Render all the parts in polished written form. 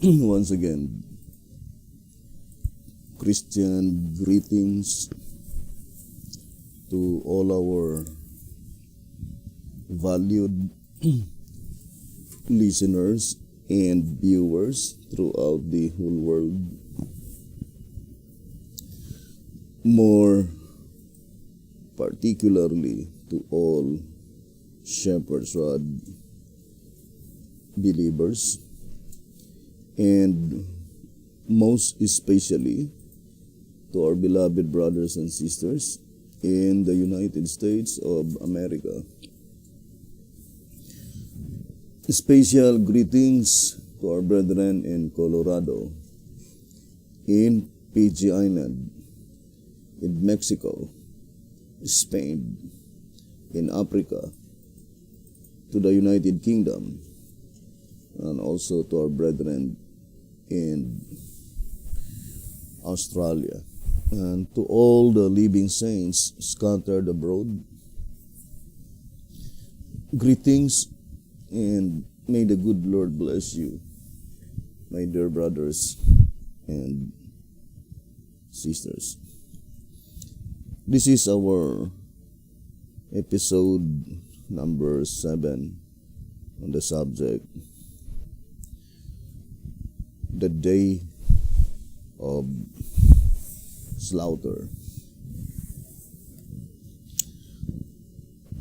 Once again, Christian greetings to all our valued listeners and viewers throughout the whole world. More particularly to all Shepherd's Rod believers, and most especially to our beloved brothers and sisters in the United States of America. Special greetings to our brethren in Colorado, in PG Island, in Mexico, Spain, in Africa, to the United Kingdom, and also to our brethren in Australia, and to all the living saints scattered abroad. Greetings, and may the good Lord bless you, my dear brothers and sisters. This is our episode number 7 on the subject, the day of slaughter.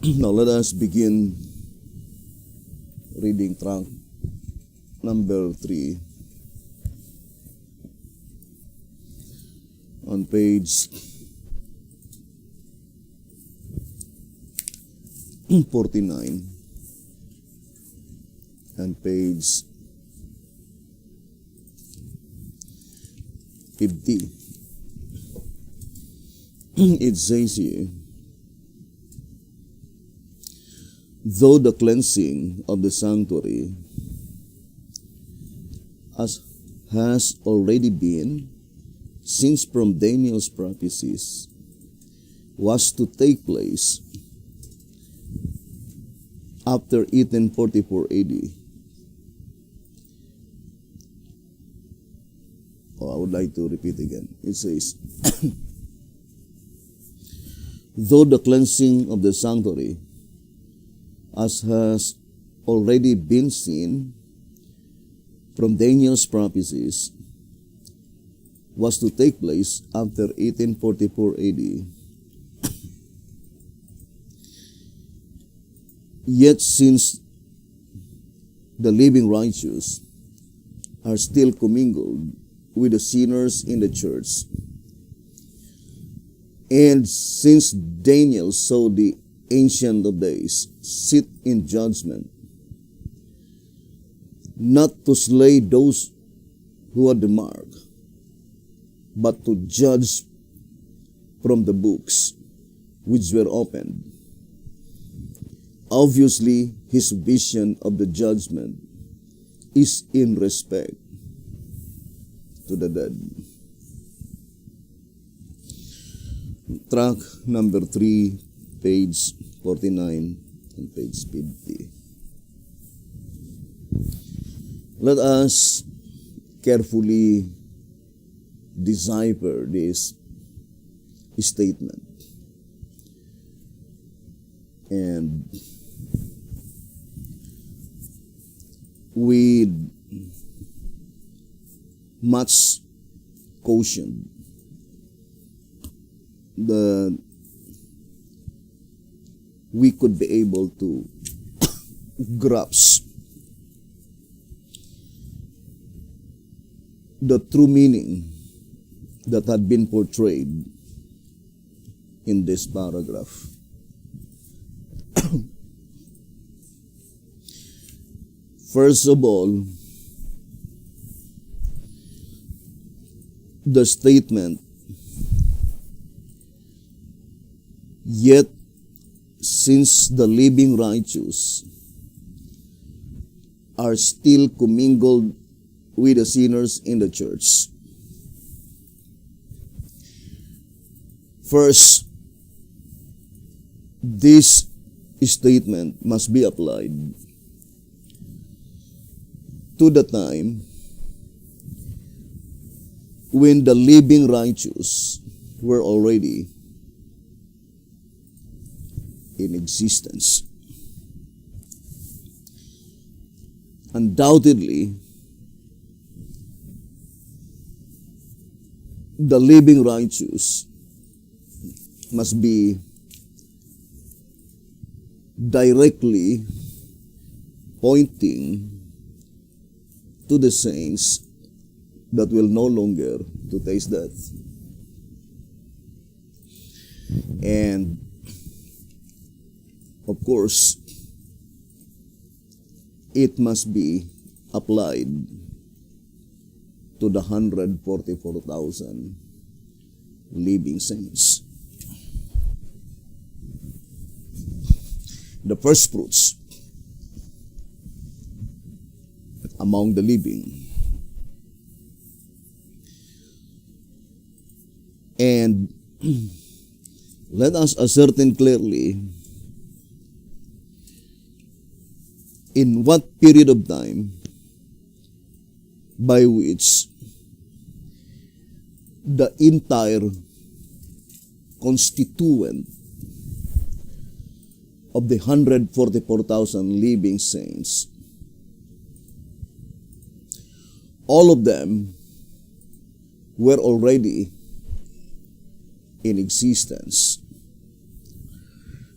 Now let us begin reading tract number 3 on page 49 and page 50. It says here, though the cleansing of the sanctuary as has already been, since from Daniel's prophecies, was to take place after 1844 AD. I would like to repeat again. It says, though the cleansing of the sanctuary, as has already been seen from Daniel's prophecies, was to take place after 1844 AD, yet since the living righteous are still commingled with the sinners in the church, and since Daniel saw the Ancient of Days sit in judgment, not to slay those who had the mark, but to judge from the books which were opened. Obviously, his vision of the judgment is in respect to the dead. Track number 3, page 49 and page 50. Let us carefully decipher this statement and with much caution that we could be able to grasp the true meaning that had been portrayed in this paragraph. First of all, the statement, yet since the living righteous are still commingled with the sinners in the church. First, this statement must be applied to the time when the living righteous were already in existence. Undoubtedly, the living righteous must be directly pointing to the saints that will no longer to taste death. And of course, it must be applied to the 144,000 living saints. The first fruits among the living. And let us ascertain clearly in what period of time by which the entire constituent of the 144,000 living saints, all of them were already in existence.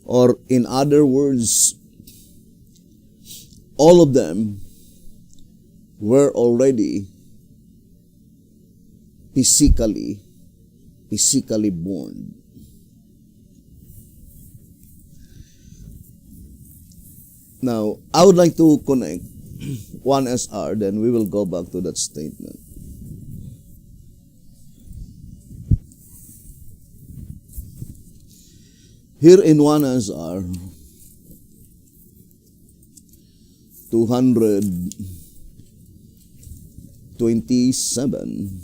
Or in other words, all of them were already physically born. Now, I would like to connect 1SR, then we will go back to that statement. Here in 1SR 227,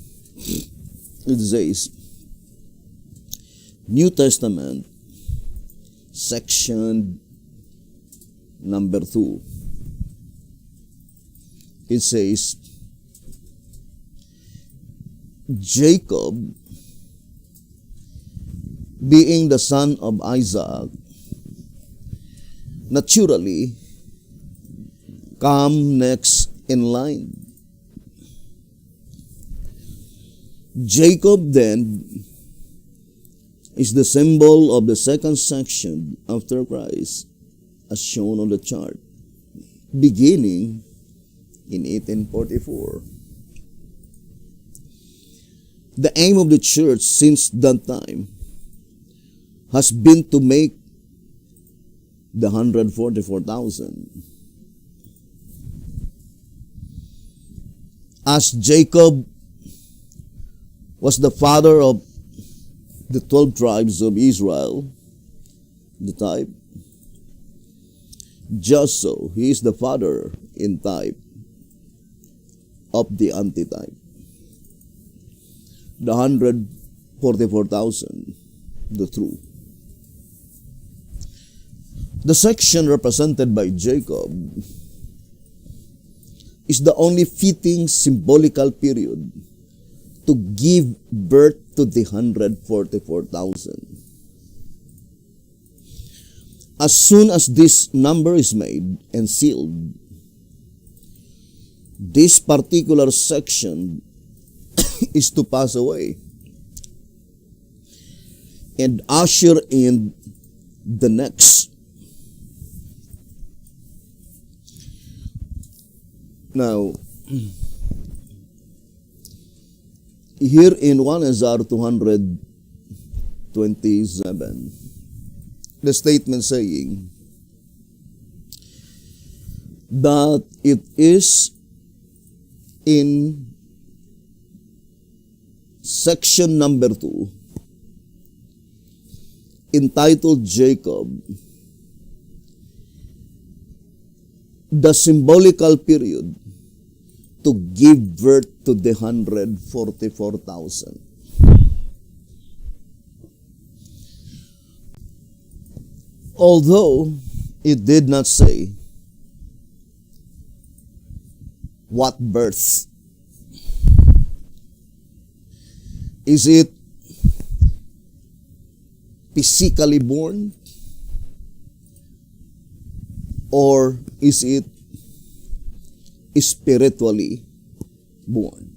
it says, New Testament, section number 2. It says, Jacob, being the son of Isaac, naturally come next in line. Jacob then is the symbol of the second section after Christ, as shown on the chart, beginning in 1844. The aim of the church since that time has been to make the 144,000. As Jacob was the father of the 12 tribes of Israel, the type, just so he is the father in type of the antitype, the 144,000, the true. The section represented by Jacob is the only fitting symbolical period to give birth to the 144,000. As soon as this number is made and sealed, this particular section is to pass away and usher in the next. Now, here in 1SR 227, the statement saying that it is in section number 2, entitled Jacob, the symbolical period to give birth to the 144,000. Although it did not say what birth, Is it physically born? Or is it spiritually born?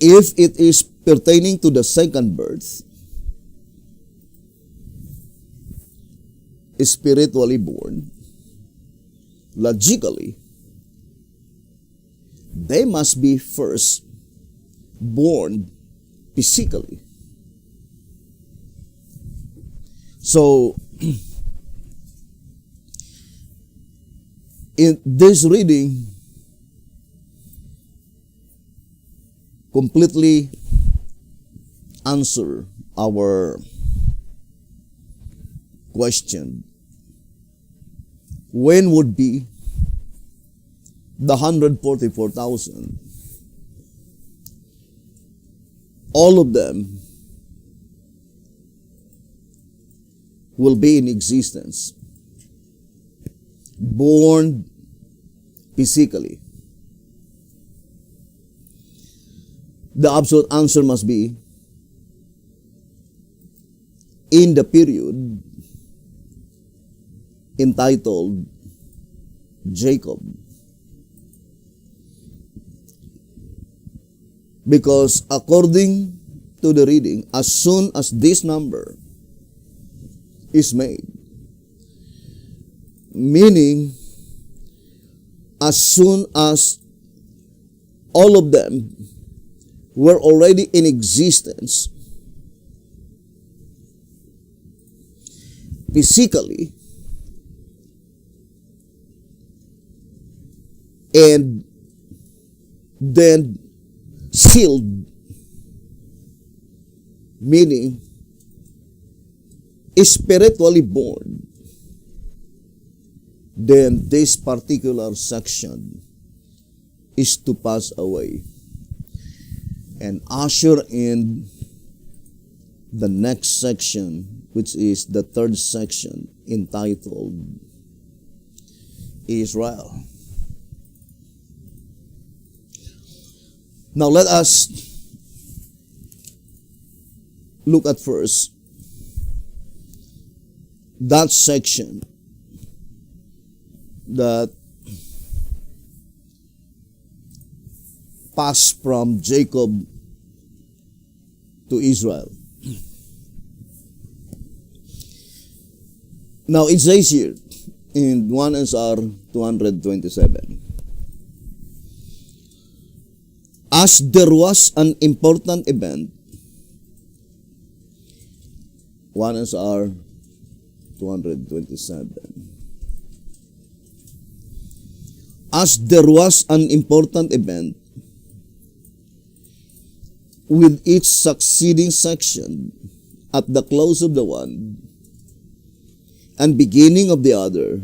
If it is pertaining to the second birth, spiritually born, logically, they must be first born physically. So, in this reading, completely answer our question. When would be the 144,000? All of them will be in existence, born physically. The absolute answer must be in the period entitled Jacob. Because according to the reading, as soon as this number is made, meaning as soon as all of them were already in existence physically, and then sealed, meaning spiritually born, then this particular section is to pass away and usher in the next section, which is the third section entitled Israel. Now let us look at first that section that passed from Jacob to Israel. Now it says here in 1 SR 227, as there was an important event, 1 SR 227, as there was an important event with each succeeding section at the close of the one and beginning of the other,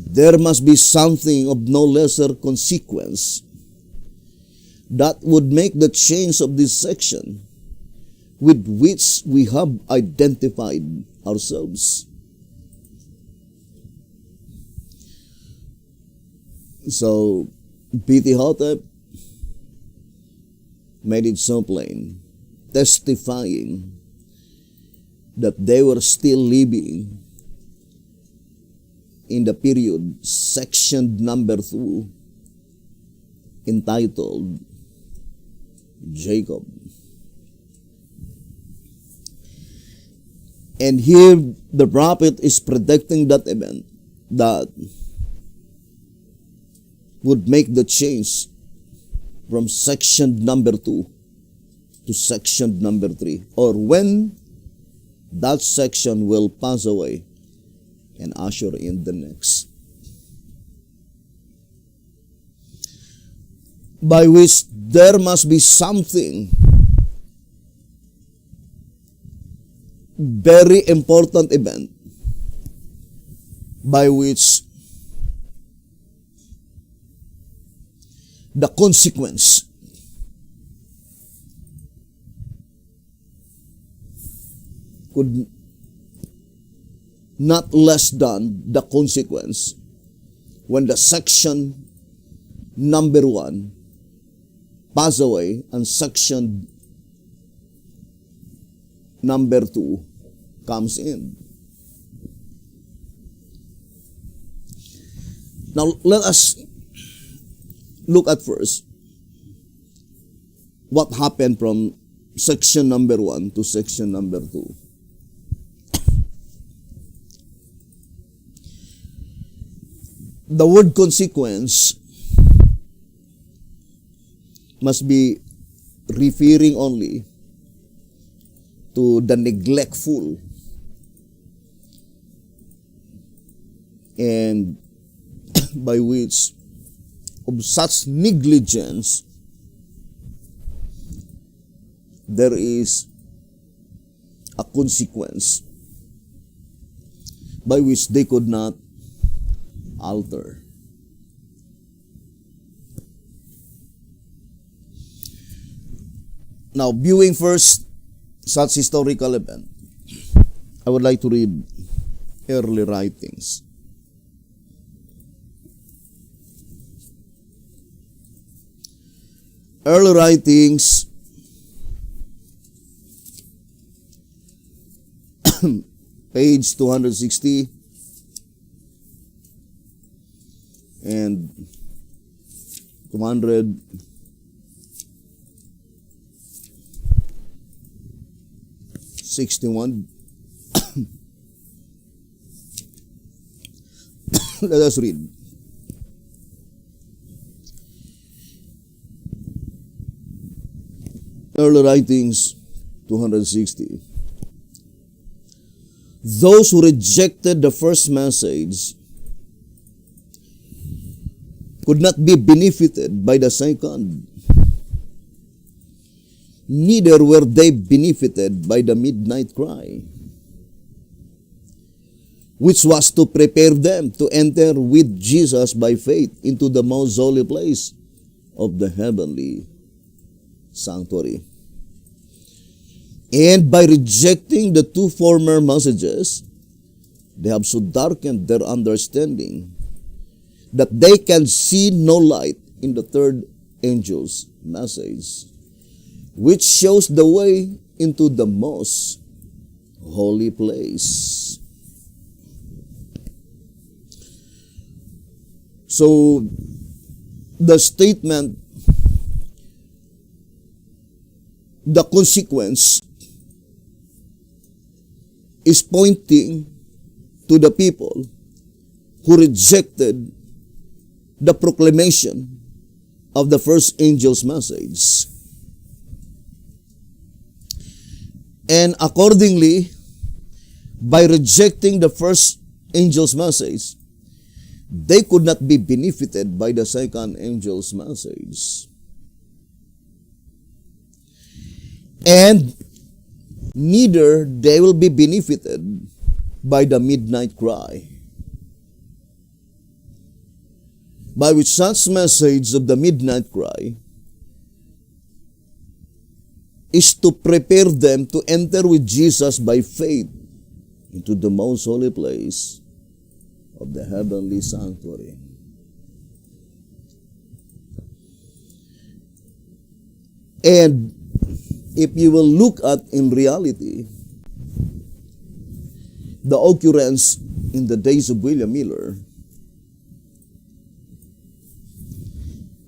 there must be something of no lesser consequence that would make the change of this section with which we have identified ourselves. So, P.T. Hotep made it so plain, testifying that they were still living in the period, section number 2, entitled Jacob. And here the prophet is predicting that event that would make the change from section number 2 to section number 3, or when that section will pass away and usher in the next, by which there must be something very important event by which the consequence could not less than the consequence when the section number 1 pass away and section number 2 comes in. Now, let us look at first what happened from section number 1 to section number 2. The word consequence must be referring only to the neglectful and by which of such negligence there is a consequence by which they could not alter. Now, viewing first such historical event, I would like to read early writings. Early writings, page 260 and 261. Let us read. Early writings 260. Those who rejected the first message could not be benefited by the second. Neither were they benefited by the midnight cry, which was to prepare them to enter with Jesus by faith into the most holy place of the heavenly sanctuary. And by rejecting the two former messages, they have so darkened their understanding that they can see no light in the third angel's message, which shows the way into the most holy place. So, the statement, the consequence, is pointing to the people who rejected the proclamation of the first angel's message. And accordingly, by rejecting the first angel's message, they could not be benefited by the second angel's message. And neither they will be benefited by the midnight cry, by which such message of the midnight cry is to prepare them to enter with Jesus by faith into the most holy place of the heavenly sanctuary. And if you will look at in reality the occurrence in the days of William Miller,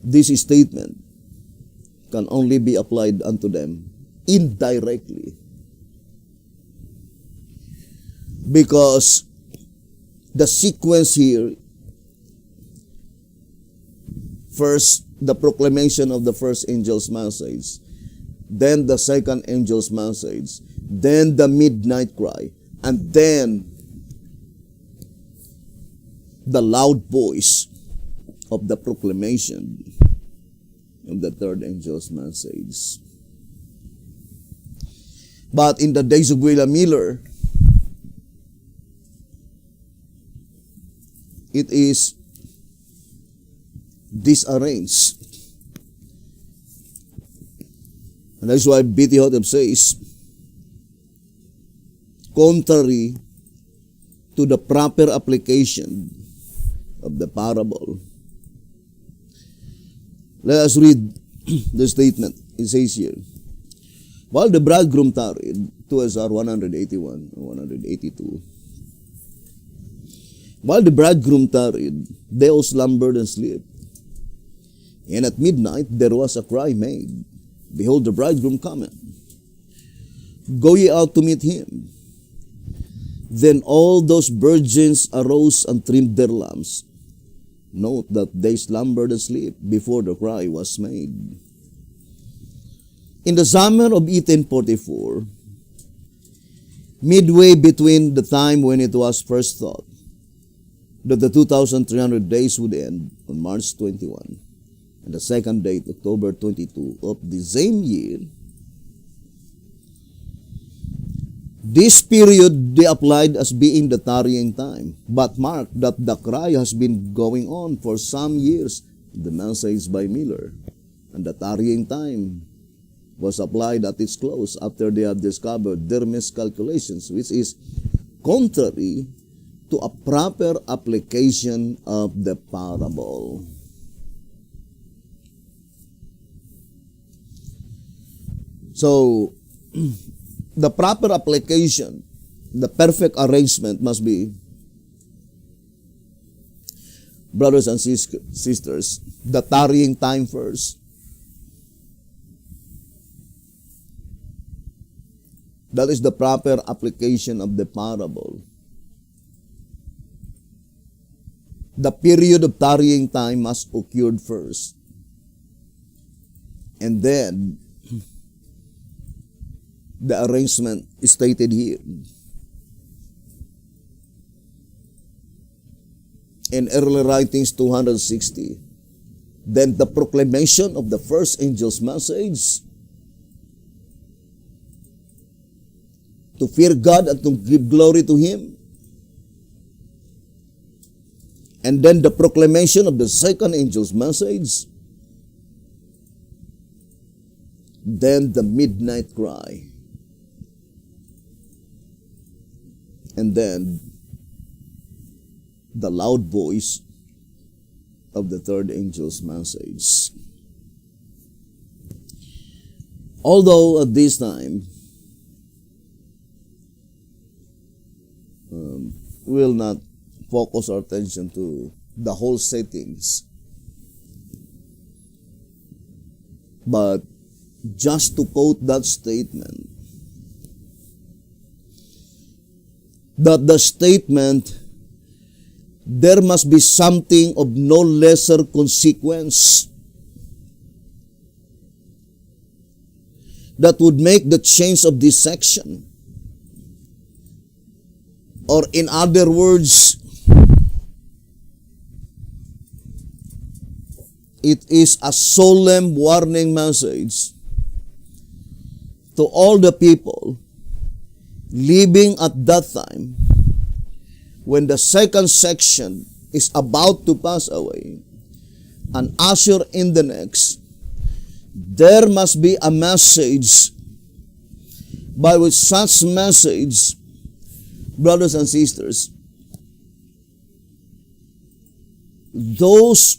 this statement can only be applied unto them indirectly, because the sequence here, first the proclamation of the first angel's message, then the second angel's message, then the midnight cry, and then the loud voice of the proclamation of the third angel's message. But in the days of William Miller, it is disarranged. And that's why B.T. Hotep says, contrary to the proper application of the parable, Let us read the statement. It says here, while the bridegroom tarried, 2 SR 181 or 182, while the bridegroom tarried, they all slumbered and slept. And at midnight there was a cry made, behold, the bridegroom cometh. Go ye out to meet him. Then all those virgins arose and trimmed their lamps. Note that they slumbered and slept before the cry was made. In the summer of 1844, midway between the time when it was first thought that the 2,300 days would end on March 21, and the second date, October 22 of the same year, this period they applied as being the tarrying time, but mark that the cry has been going on for some years, the message by Miller, and the tarrying time was applied at its close after they had discovered their miscalculations, which is contrary to a proper application of the parable. So, the proper application, the perfect arrangement must be, brothers and sisters, the tarrying time first. That is the proper application of the parable. The period of tarrying time must occur first. And then, the arrangement is stated here. In early writings 260, then the proclamation of the first angel's message to fear God and to give glory to Him. And then the proclamation of the second angel's message. Then the midnight cry. And then the loud voice of the third angel's message. Although at this time, we'll not focus our attention to the whole settings, but just to quote that statement, that the statement, there must be something of no lesser consequence that would make the change of this section. Or in other words, it is a solemn warning message to all the people living at that time when the second section is about to pass away and usher in the next. There must be a message by which such message, brothers and sisters, those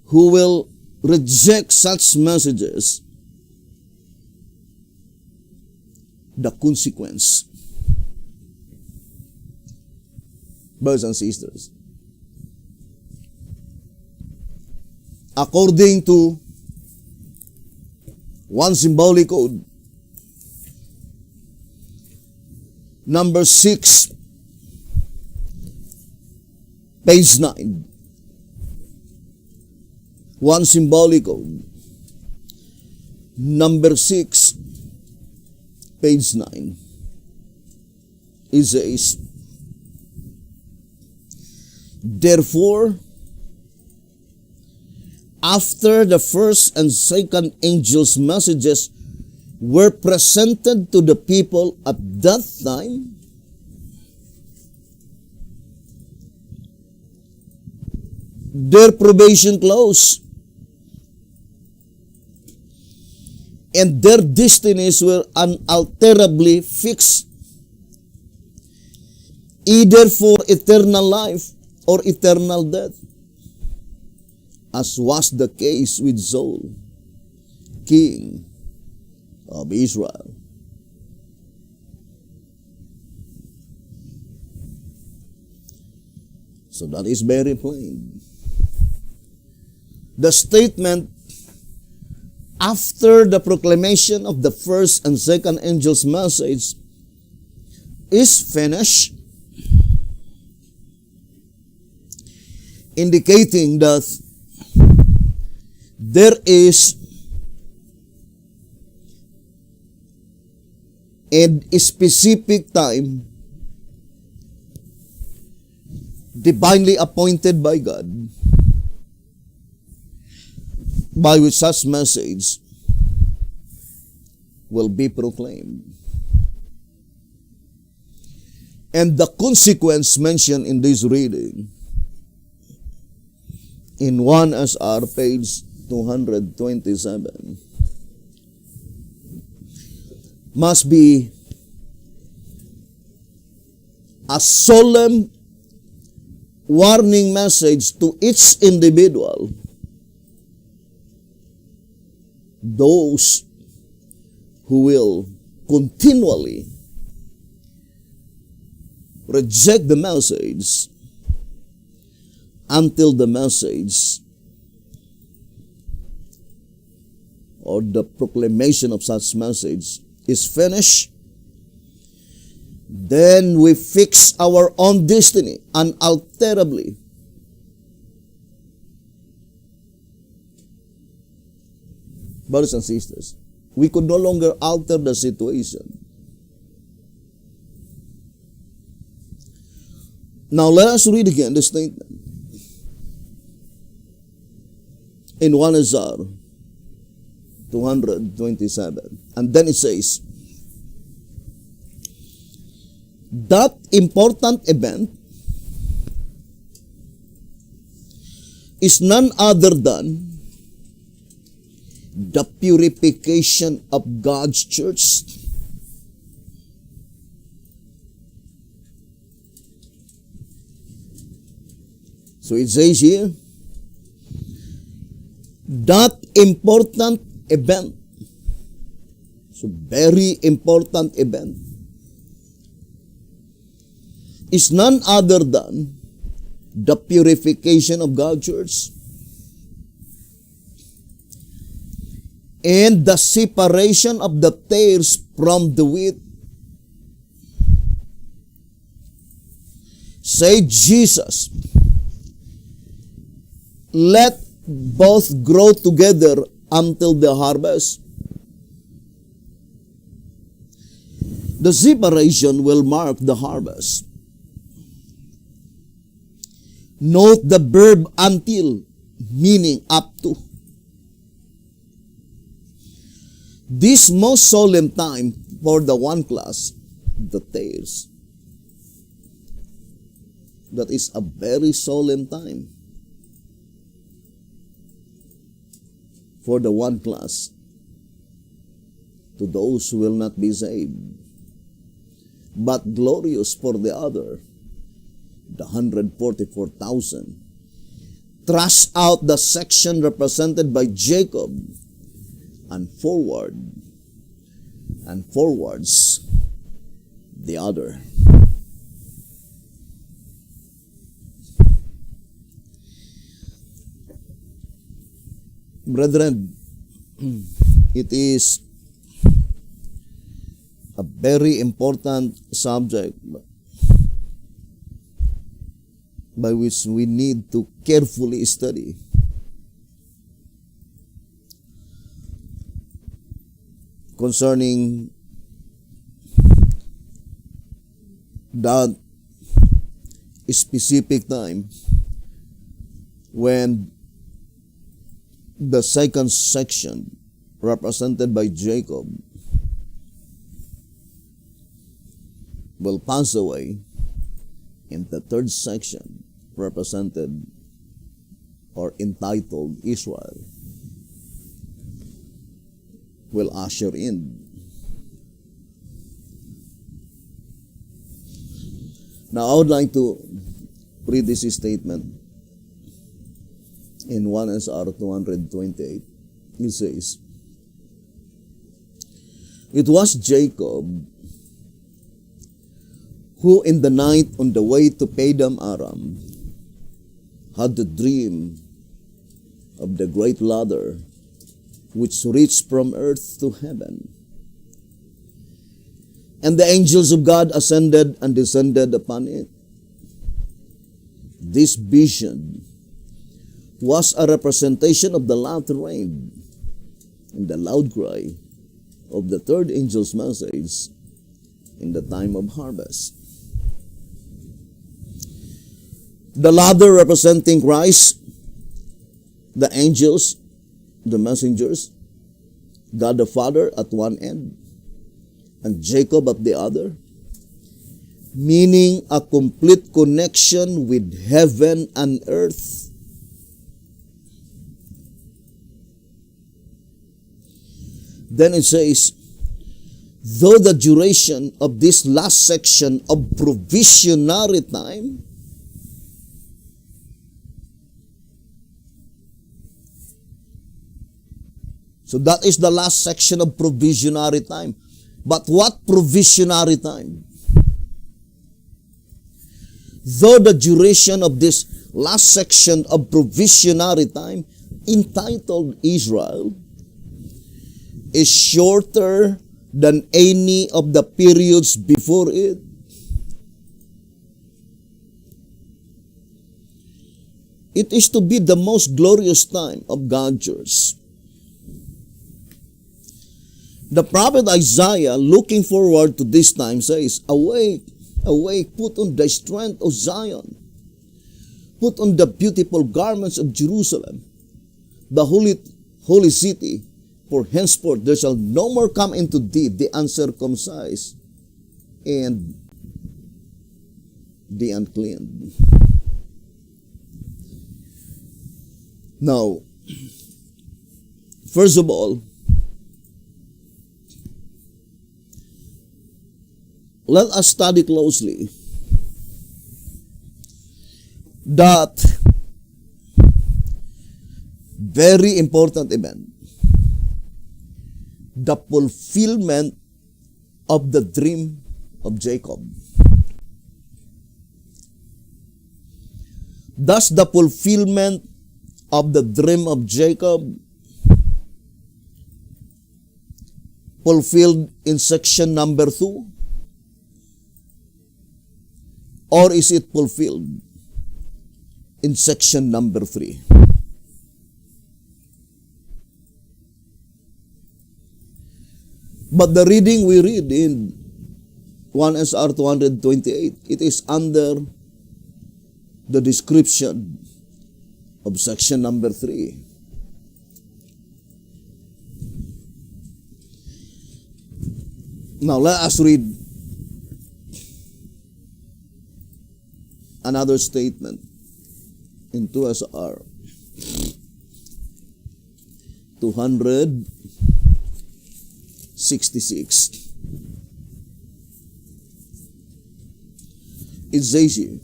who will reject such messages, the consequence. Brothers and sisters, according to one symbolic code, number 6, page 9. One symbolic code, number 6, page 9. It says, therefore, after the first and second angels' messages were presented to the people at that time, their probation closed, and their destinies were unalterably fixed, either for eternal life or eternal death. as was the case with Saul, king of Israel. So that is very plain. The statement after the proclamation of the first and second angel's message is finished, indicating that there is a specific time divinely appointed by God by which such message will be proclaimed. And the consequence mentioned in this reading in 1 SR page 227 must be a solemn warning message to each individual, those who will continually reject the message until the message or the proclamation of such message is finished. Then we fix our own destiny unalterably. Brothers and sisters, we could no longer alter the situation. Now let us read again the statement in 1 Ezra 227. And then it says, that important event is none other than the purification of God's church. So it says here, that important event, so very important event, is none other than the purification of God's church and the separation of the tares from the wheat. Say Jesus, let both grow together until the harvest. The separation will mark the harvest. Note the verb until, meaning up to. This most solemn time for the one class, the tares. That is a very solemn time for the one class, to those who will not be saved, but glorious for the other, the 144,000. Thrust out the section represented by Jacob and forwards the other. Brethren, it is a very important subject by which we need to carefully study. Concerning that specific time when the second section represented by Jacob will pass away, and the third section represented or entitled Israel will usher in. Now I would like to read this statement in 1 SR 228, it says, "It was Jacob who in the night on the way to Padam Aram had the dream of the great ladder which reached from earth to heaven. And the angels of God ascended and descended upon it. This vision was a representation of the latter rain and the loud cry of the third angel's message in the time of harvest." The ladder representing Christ, the angels, the messengers, God the Father at one end, and Jacob at the other, meaning a complete connection with heaven and earth. Then it says, though the duration of this last section of provisionary time So that is the last section of provisionary time. But what provisionary time? Though the duration of this last section of provisionary time, entitled Israel, is shorter than any of the periods before it. It is to be the most glorious time of God's church. The prophet Isaiah, looking forward to this time, says, "Awake, awake, put on the strength of Zion. Put on the beautiful garments of Jerusalem, the holy city, for henceforth there shall no more come into thee the uncircumcised and the unclean." Now, first of all, let us study closely that very important event, the fulfillment of the dream of Jacob. Thus, the fulfillment of the dream of Jacob fulfilled in section number 2? Or is it fulfilled in section number 3? But the reading we read in 1 SR 228, it is under the description of section number 3. Now let us read another statement in 2 SR 266. It says here,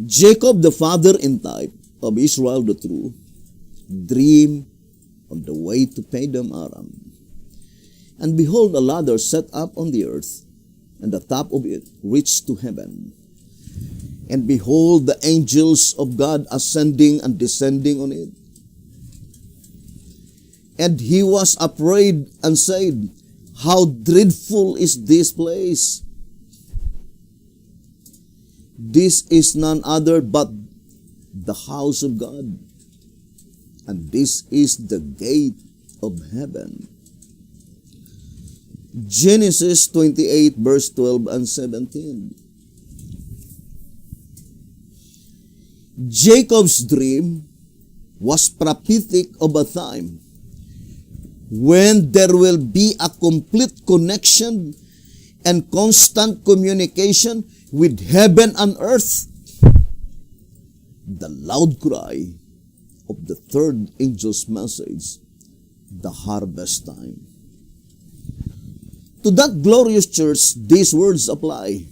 "Jacob, the father in type of Israel the true, dreamed of the way to Padam Aram. And behold, a ladder set up on the earth, and the top of it reached to heaven. And behold, the angels of God ascending and descending on it. And he was afraid and said, How dreadful is this place! This is none other but the house of God, and this is the gate of heaven." Genesis 28 verse 12 and 17. Jacob's dream was prophetic of a time when there will be a complete connection and constant communication with heaven and earth. The loud cry of the third angel's message, the harvest time. To that glorious church, these words apply.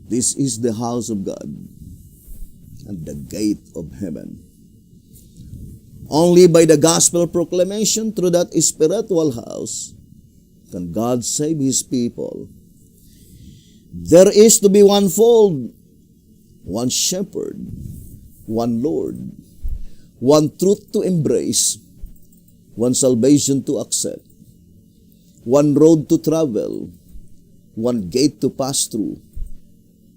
This is the house of God, and the gate of heaven. Only by the gospel proclamation through that spiritual house can God save His people. There is to be one fold, one shepherd, one Lord, one truth to embrace, one salvation to accept, one road to travel, one gate to pass through,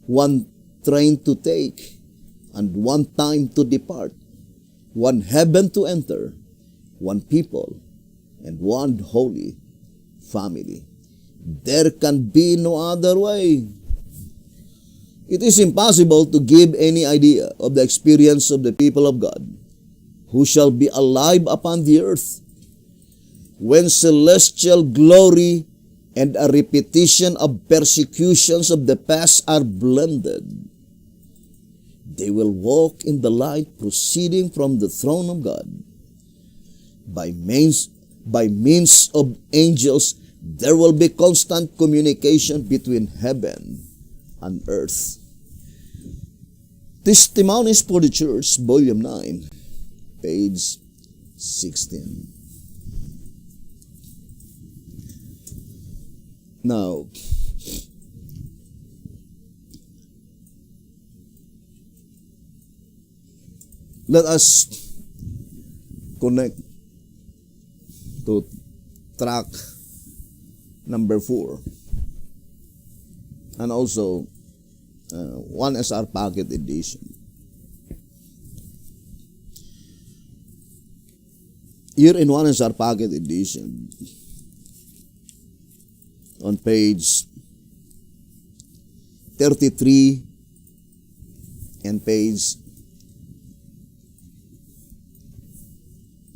one train to take, and one time to depart, one heaven to enter, one people, and one holy family. There can be no other way. It is impossible to give any idea of the experience of the people of God who shall be alive upon the earth when celestial glory and a repetition of persecutions of the past are blended. They will walk in the light proceeding from the throne of God. By means of angels, there will be constant communication between heaven and earth. Testimonies for the Church, Volume 9, page 16. Now, let us connect to track number 4 and also 1SR Pocket Edition. Here in 1SR Pocket Edition, on page 33 and page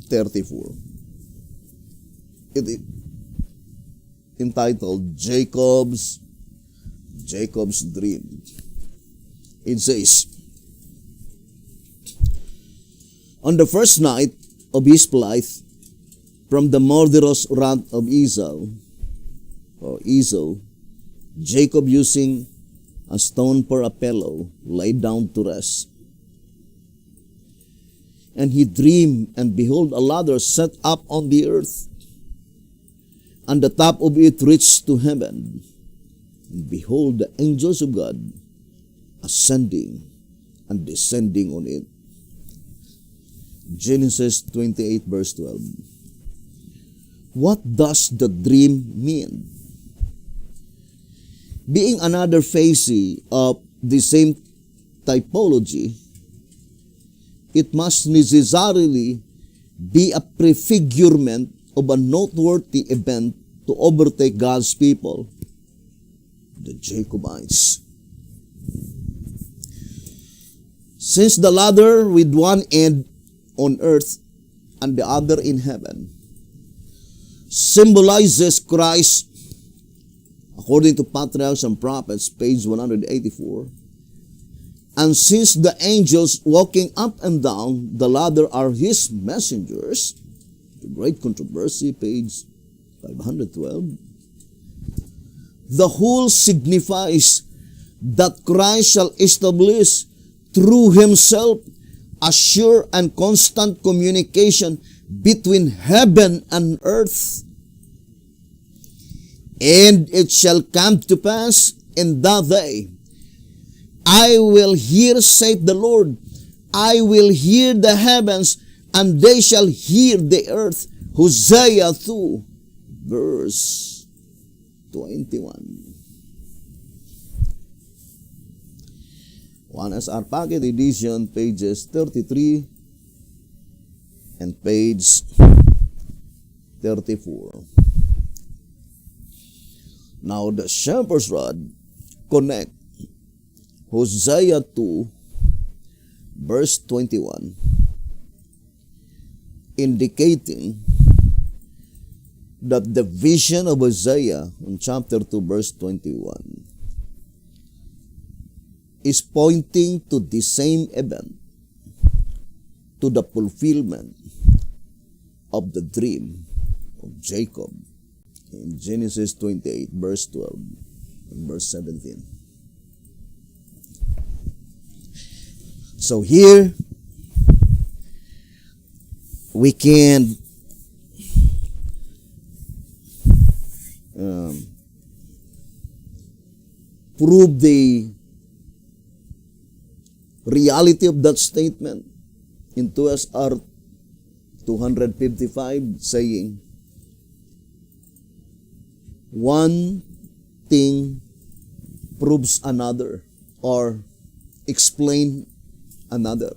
34. It is entitled Jacob's Dream. It says, on the first night of his flight from the murderous wrath of Esau, Jacob, using a stone for a pillow, lay down to rest. And he dreamed, and behold, a ladder set up on the earth, and the top of it reached to heaven. And behold, the angels of God ascending and descending on it. Genesis 28 verse 12. What does the dream mean? Being another phase of the same typology, it must necessarily be a prefigurement of a noteworthy event to overtake God's people, the Jacobites. Since the ladder with one end on earth and the other in heaven symbolizes Christ, according to Patriarchs and Prophets, page 184, and since the angels walking up and down the ladder are His messengers, the Great Controversy, page 512, the whole signifies that Christ shall establish through Himself a sure and constant communication between heaven and earth. And it shall come to pass in that day, I will hear, saith the Lord, I will hear the heavens, and they shall hear the earth. Hosea 2, verse 21. 1SR Pocket Edition, pages 33 and page 34. Now the shepherd's rod connect Hosea 2, verse 21, indicating that the vision of Hosea in chapter 2, verse 21 is pointing to the same event, to the fulfillment of the dream of Jacob in Genesis 28, verse 12 and verse 17. So here, we can prove the reality of that statement in 2SR 255, saying, one thing proves another or explain another.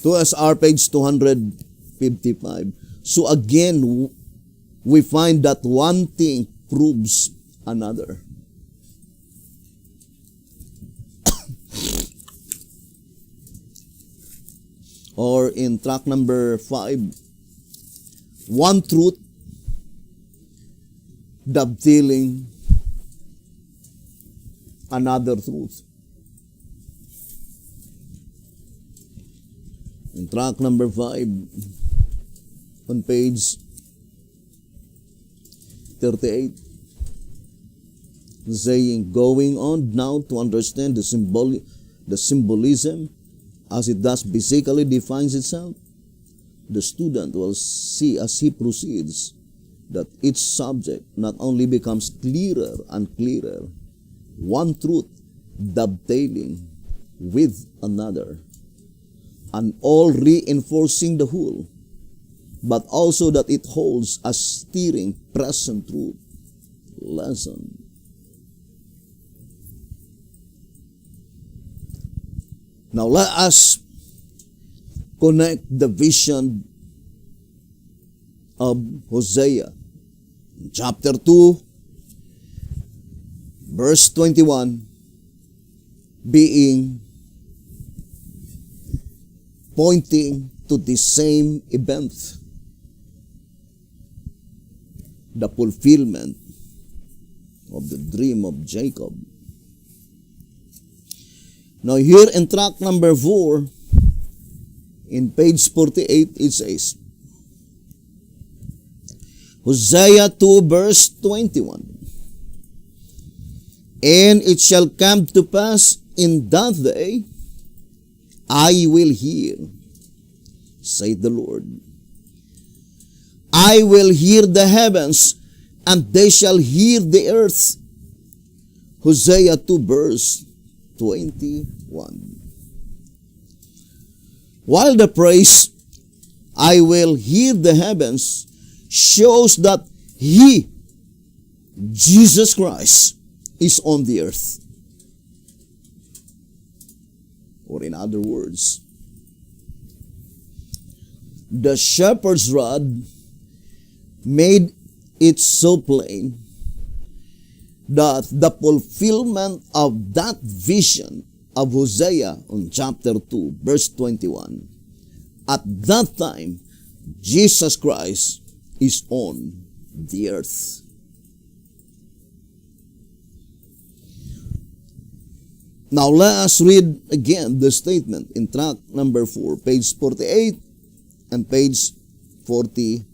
To SR page 255. So again, we find that one thing proves another. Or in track number 5, one truth dovetailing another truth. In track number 5, on page 38, saying, going on now to understand the symbolism as it thus basically defines itself, the student will see as he proceeds that each subject not only becomes clearer and clearer, one truth dovetailing with another, and all reinforcing the whole, but also that it holds a steering present truth lesson. Now let us connect the vision of Hosea, chapter 2, verse 21, being pointing to the same event, the fulfillment of the dream of Jacob. Now here in track number 4, in page 48, it says, Hosea 2 verse 21, and it shall come to pass in that day, I will hear, saith the Lord. I will hear the heavens, and they shall hear the earth. Hosea 2 verse 21. While the phrase, I will hear the heavens, shows that He, Jesus Christ, is on the earth. Or in other words, the shepherd's rod made it so plain that the fulfillment of that vision of Hosea on chapter 2, verse 21, at that time, Jesus Christ is on the earth. Now let us read again the statement in track number 4, page 48 and page 49.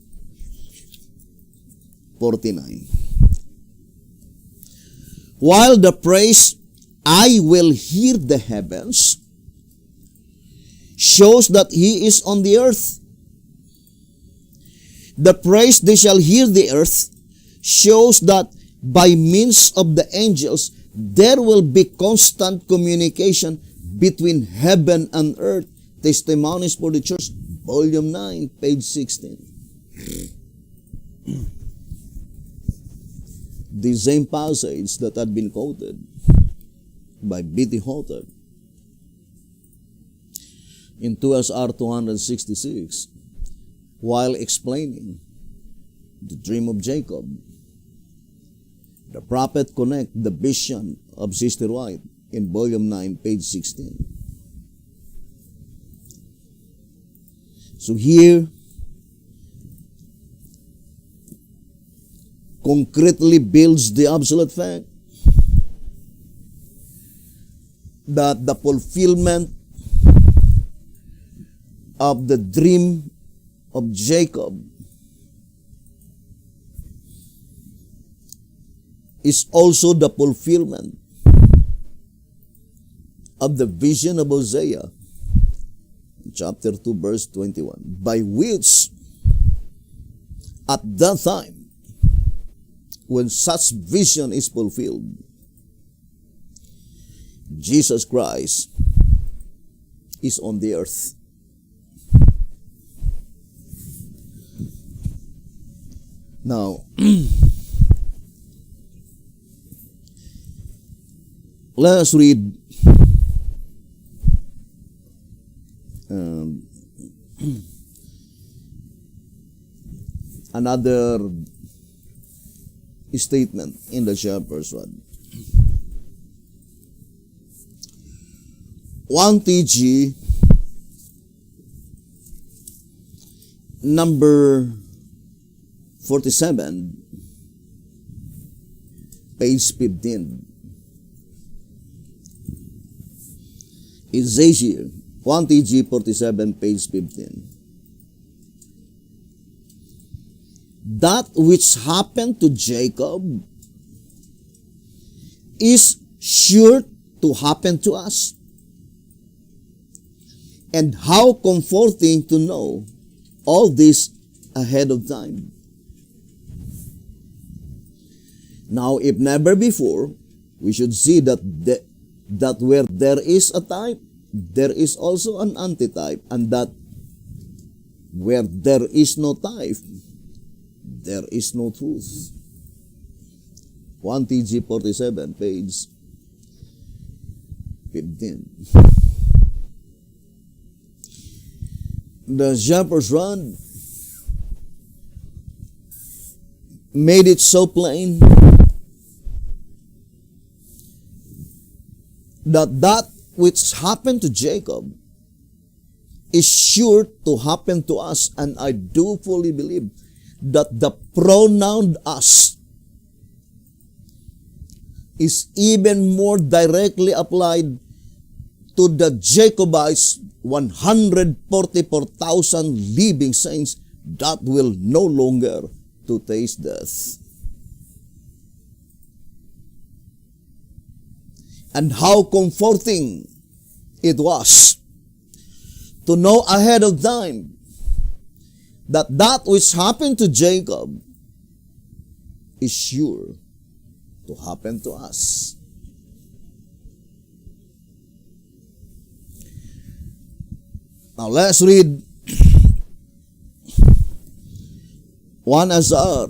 While the phrase, I will hear the heavens, shows that He is on the earth. The phrase, they shall hear the earth, shows that by means of the angels, there will be constant communication between heaven and earth. Testimonies for the Church, volume 9, page 16. The same passage that had been quoted by B.T. Halter in 2SR 266 while explaining the dream of Jacob. The prophet connect the vision of Sister White in volume 9, page 16. So here, concretely builds the absolute fact that the fulfillment of the dream of Jacob is also the fulfillment of the vision of Hosea, chapter 2, verse 21, by which at that time, when such vision is fulfilled, Jesus Christ is on the earth. Now, let us read another statement in the chapter's one. 1 TG number 47, page 15. Ezekiel 1 TG 47, page 15. That which happened to Jacob is sure to happen to us. And how comforting to know all this ahead of time. Now, if never before, we should see that where there is a type, there is also an antitype, and that where there is no type, there is no truth. 1 TG 47, page 15. The Shepherd's Rod made it so plain that which happened to Jacob is sure to happen to us, and I do fully believe that the pronoun us is even more directly applied to the Jacobites, 144,000 living saints that will no longer to taste death. And how comforting it was to know ahead of time that which happened to Jacob is sure to happen to us. Now let's read 1 Azar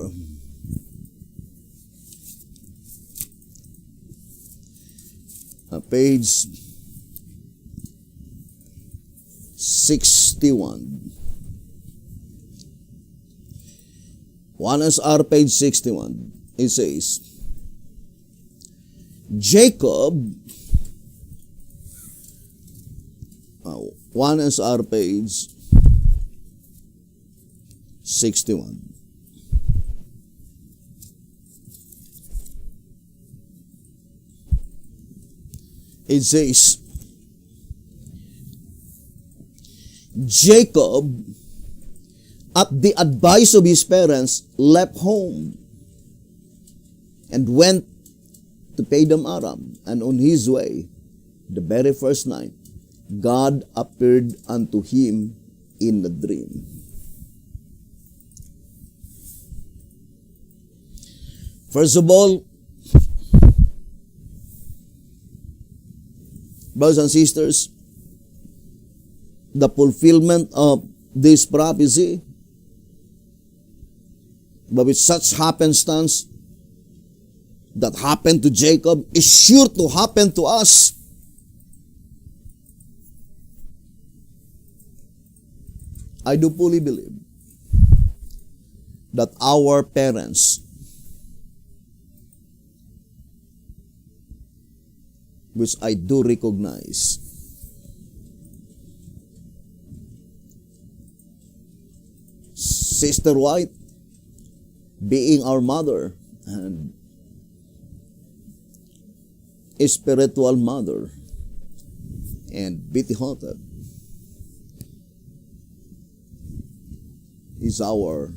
page 61. 1 Azar page 61. It says, Jacob, 1 Azar page 61. It says, Jacob, at the advice of his parents, left home and went to Padan Aram, and on his way, the very first night, God appeared unto him in a dream. First of all, brothers and sisters, the fulfillment of this prophecy, but with such happenstance that happened to Jacob, is sure to happen to us. I do fully believe that our parents, which I do recognize, Sister White being our mother and a spiritual mother, and Betty Hotep is our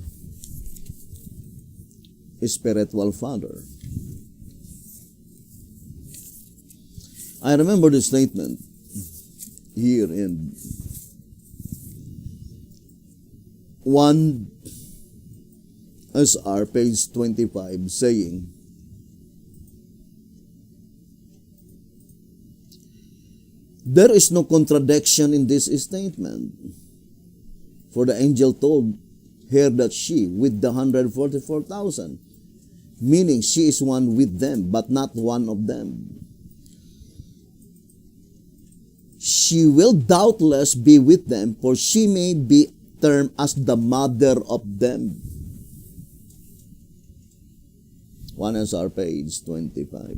spiritual father. I remember the statement here in 1 SR page 25 saying, there is no contradiction in this statement. For the angel told her that she, with the 144,000, meaning she is one with them, but not one of them. She will doubtless be with them, for she may be termed as the mother of them. 1 SR page 25.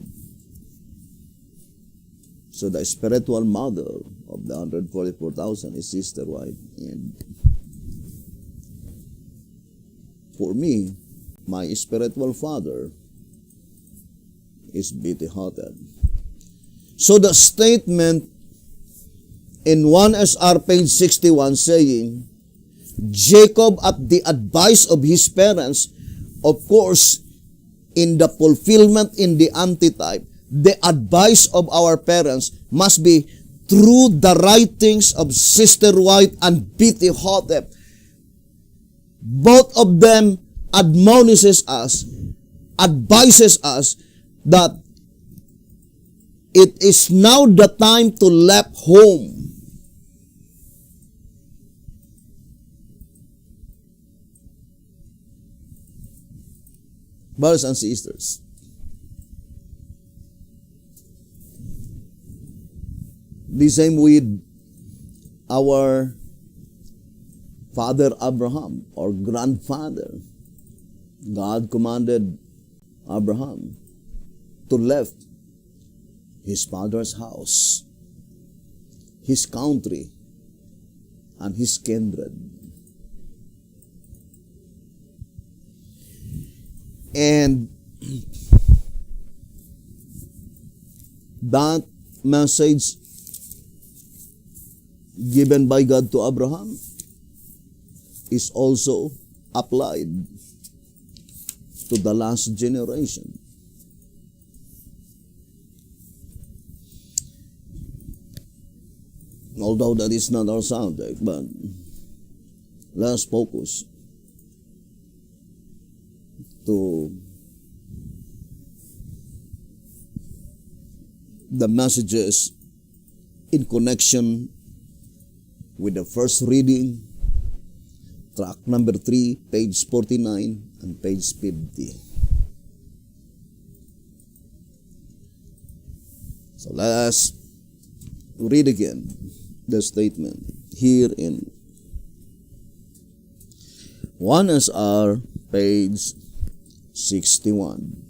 So the spiritual mother of the 144,000 is Sister White. And for me, my spiritual father is Betty Houghton. So the statement in 1 SR page 61 saying, Jacob at the advice of his parents, of course, in the fulfillment in the antitype, the advice of our parents must be through the writings of Sister White and Betty Houghton. Both of them advises us that it is now the time to leave home. Brothers and sisters, the same with our father Abraham, or grandfather. God commanded Abraham to leave his father's house, his country, and his kindred. And that message given by God to Abraham is also applied to the last generation. Although that is not our subject, but let's focus to the messages in connection with the first reading, track number 3, page 49 and page 50. So let us read again the statement here in 1 SR page 61.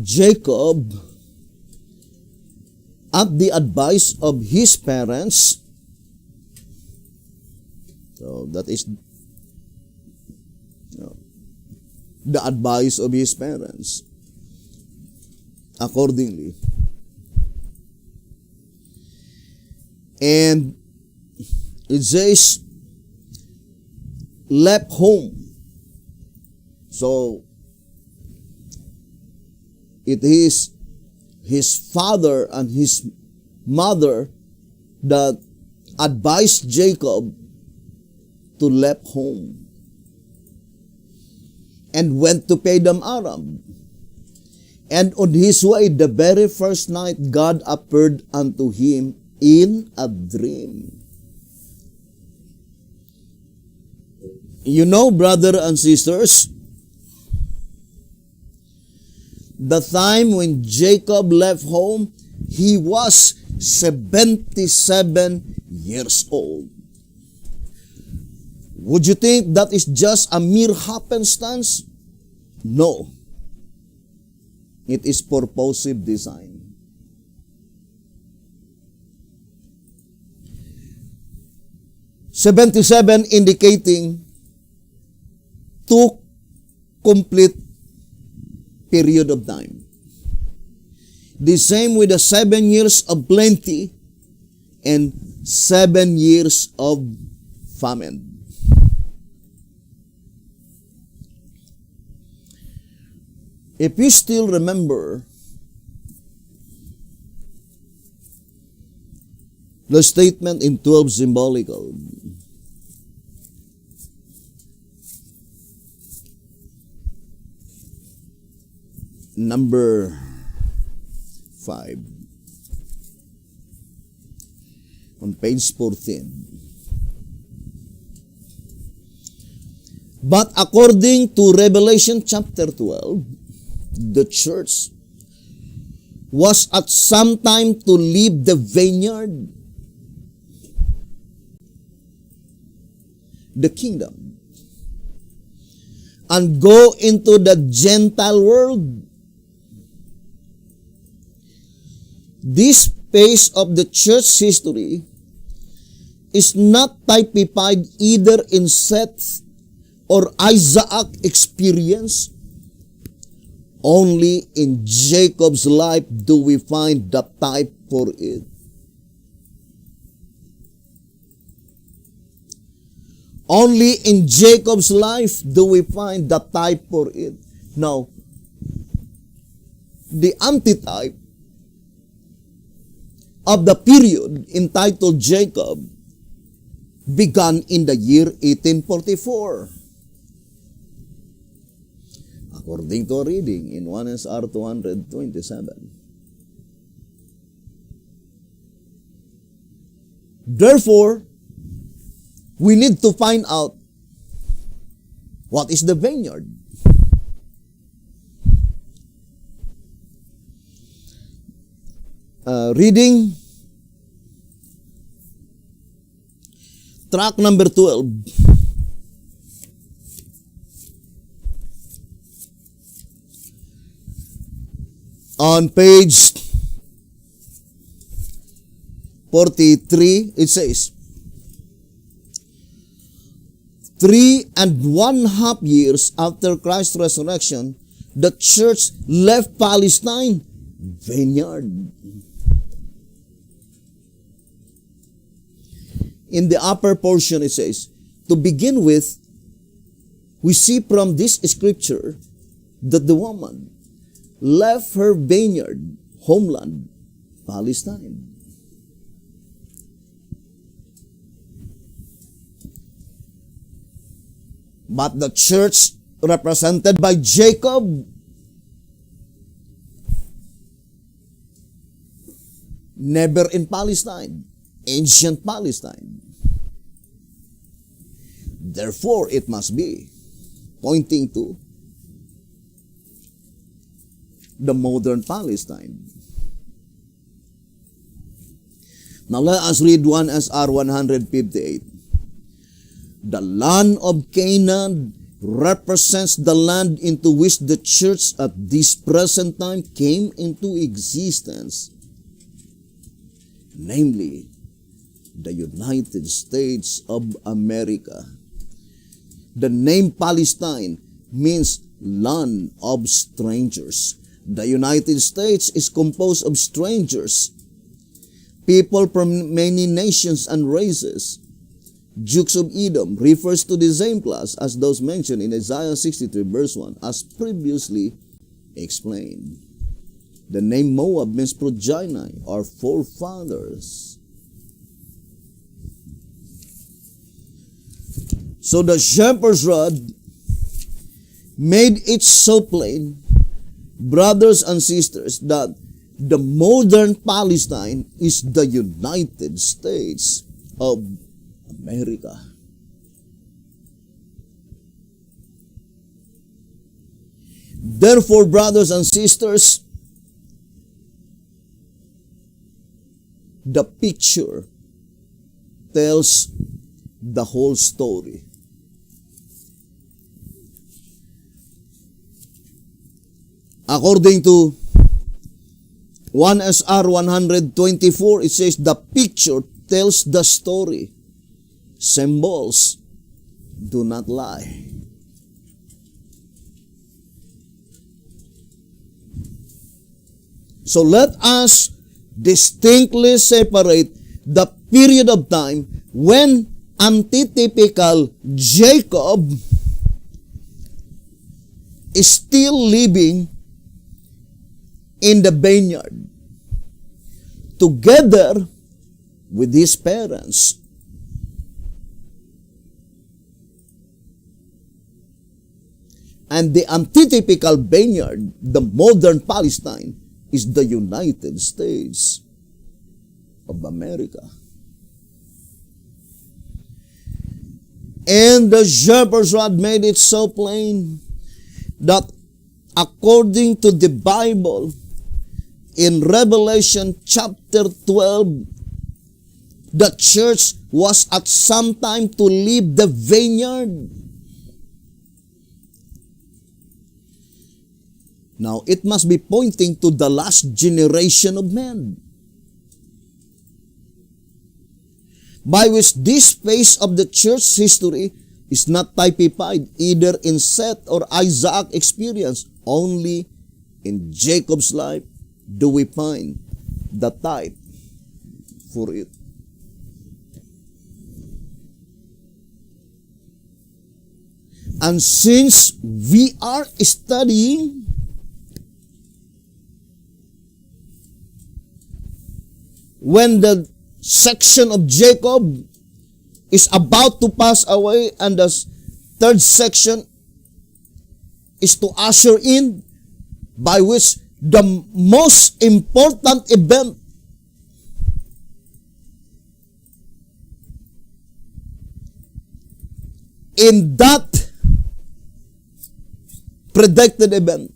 Jacob, at the advice of his parents, so that is the advice of his parents, accordingly. And it says, left home. So, it is his father and his mother that advised Jacob to left home and went to Padan Aram. And on his way, the very first night, God appeared unto him in a dream. You know, brother and sisters, the time when Jacob left home, he was 77 years old. Would you think that is just a mere happenstance? No. It is purposive design. "77" indicating 2 complete period of time. The same with the 7 years of plenty and 7 years of famine. If you still remember The statement in 12 symbolical. Number 5. On page 14. But according to Revelation chapter 12, the church was at some time to leave the vineyard, the kingdom, and go into the Gentile world. This phase of the church history is not typified either in Seth or Isaac experience. Only in Jacob's life do we find the type for it. Only in Jacob's life do we find the type for it. Now, the antitype of the period entitled Jacob began in the year 1844. According to a reading in 1 SR 227. Therefore, we need to find out what is the vineyard. Reading track number 12. On page 43, it says, 3.5 years after Christ's resurrection, the church left Palestine vineyard. In the upper portion, it says, to begin with, we see from this scripture that the woman left her vineyard, homeland, Palestine. But the church represented by Jacob never in Palestine, ancient Palestine. Therefore, it must be pointing to the modern Palestine. Now let us read 1 SR 158. The land of Canaan represents the land into which the church at this present time came into existence, namely the United States of America. The name Palestine means land of strangers. The United States is composed of strangers, people from many nations and races. Dukes of Edom refers to the same class as those mentioned in Isaiah 63 verse 1 as previously explained. The name Moab means progeny or forefathers. So the shepherd's rod made it so plain, brothers and sisters, that the modern Palestine is the United States of America. Therefore, brothers and sisters, the picture tells the whole story. According to 1 SR 124, it says the picture tells the story. Symbols do not lie. So let us distinctly separate the period of time when antitypical Jacob is still living in the vineyard, together with his parents. And the antitypical vineyard, the modern Palestine, is the United States of America. And the shepherd's rod made it so plain that according to the Bible, in Revelation chapter 12, the church was at some time to leave the vineyard. Now, it must be pointing to the last generation of men, by which this phase of the church history is not typified either in Seth or Isaac experience. Only in Jacob's life do we find the type for it. And since we are studying when the section of Jacob is about to pass away and the third section is to usher in, by which the most important event in that predicted event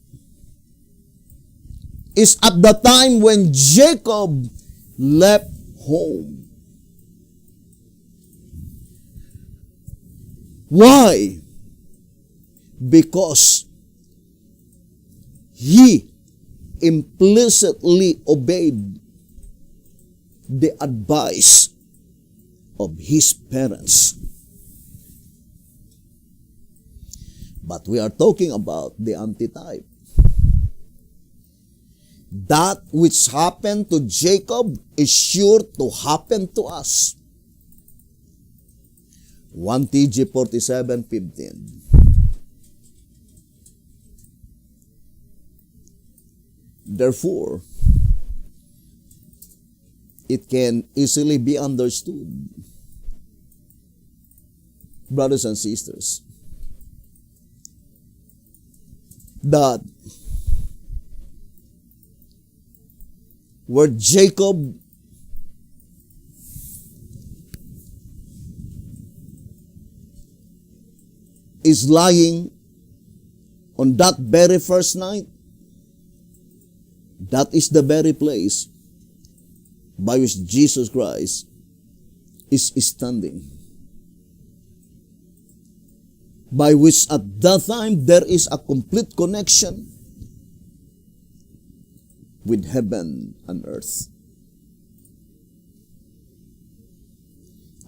is at the time when Jacob left home. Why? Because he implicitly obeyed the advice of his parents. But we are talking about the antitype. That which happened to Jacob is sure to happen to us. 1 TG 47:15. Therefore, it can easily be understood, brothers and sisters, that where Jacob is lying on that very first night, that is the very place by which Jesus Christ is standing. By which at that time there is a complete connection with heaven and earth.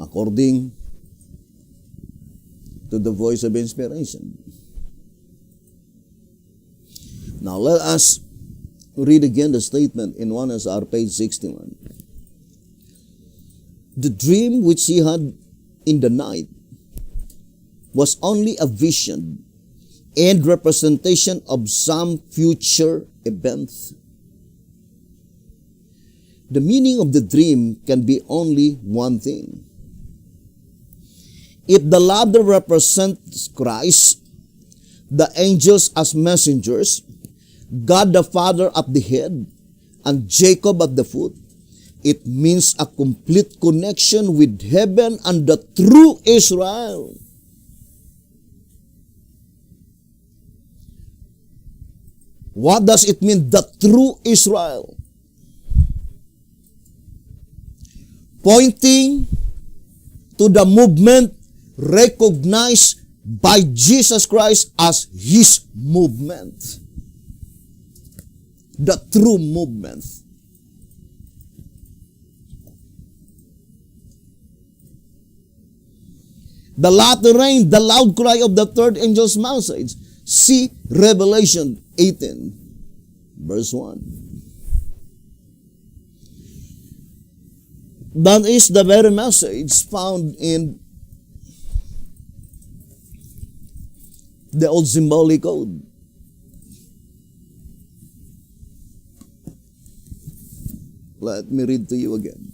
According to the voice of inspiration. Now let us read again the statement in 1 SR page 61. The dream which he had in the night was only a vision and representation of some future event. The meaning of the dream can be only one thing. If the latter represents Christ, the angels as messengers, God the Father at the head, and Jacob at the foot, it means a complete connection with heaven and the true Israel. What does it mean, the true Israel? Pointing to the movement recognized by Jesus Christ as his movement. The true movement. The latter rain, the loud cry of the third angel's message. See Revelation 18, verse 1. That is the very message found in the old symbolic code. Let me read to you again.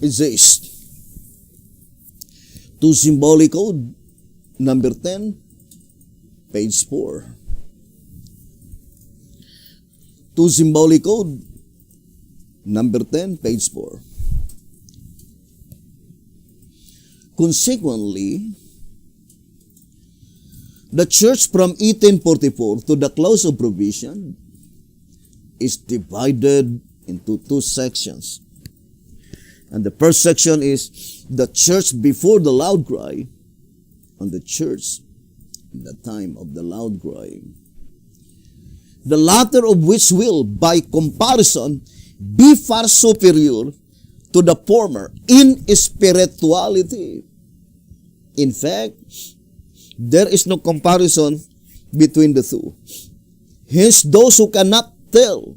It says, to symbolic code, number 10, page 4. To symbolic code, number 10, page 4. Consequently, the church from 1844 to the close of provision is divided into two sections. And the first section is the church before the loud cry and the church in the time of the loud cry. The latter of which will, by comparison, be far superior to the former in spirituality. In fact, there is no comparison between the two. Hence, those who cannot tell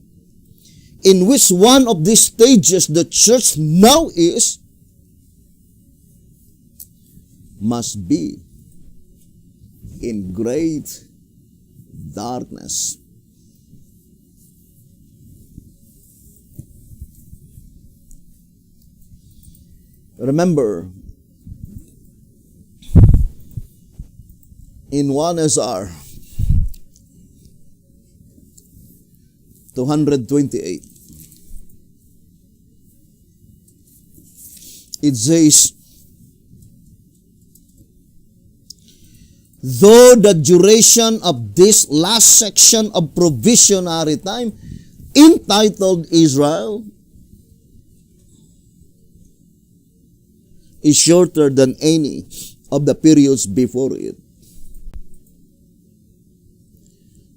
in which one of these stages the church now is, must be in great darkness. Remember, in 1 SR 228, it says, though the duration of this last section of provisionary time entitled Israel is shorter than any of the periods before it,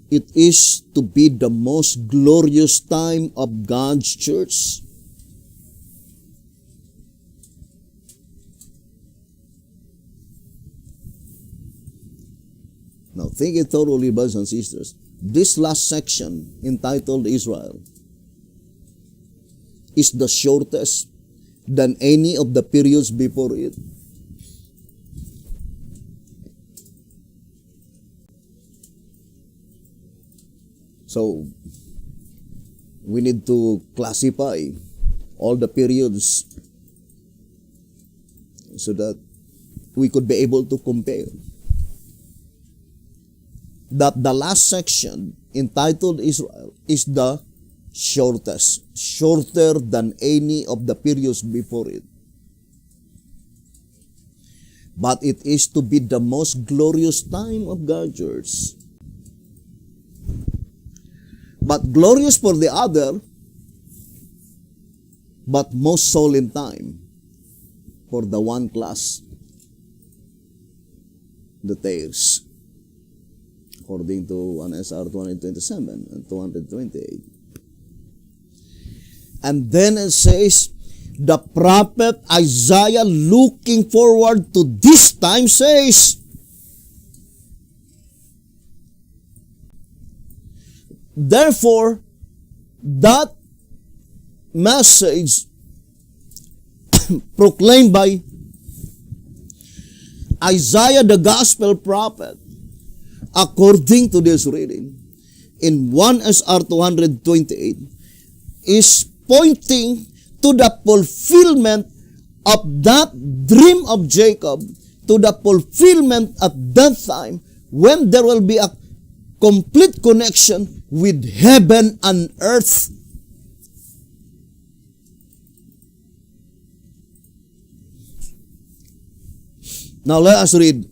it is to be the most glorious time of God's church. Now think it thoroughly, brothers and sisters. This last section entitled Israel is the shortest than any of the periods before it. So, we need to classify all the periods so that we could be able to compare. That the last section entitled Israel is the shortest, shorter than any of the periods before it. But it is to be the most glorious time of God's church. But glorious for the other, but most solemn time for the one class, the tares, according to 1 SR 227 and 228. And then it says, the prophet Isaiah, looking forward to this time, says, therefore, that message proclaimed by Isaiah the gospel prophet, according to this reading, in 1 SR 228, is pointing to the fulfillment of that dream of Jacob, to the fulfillment at that time when there will be a complete connection with heaven and earth. Now let us read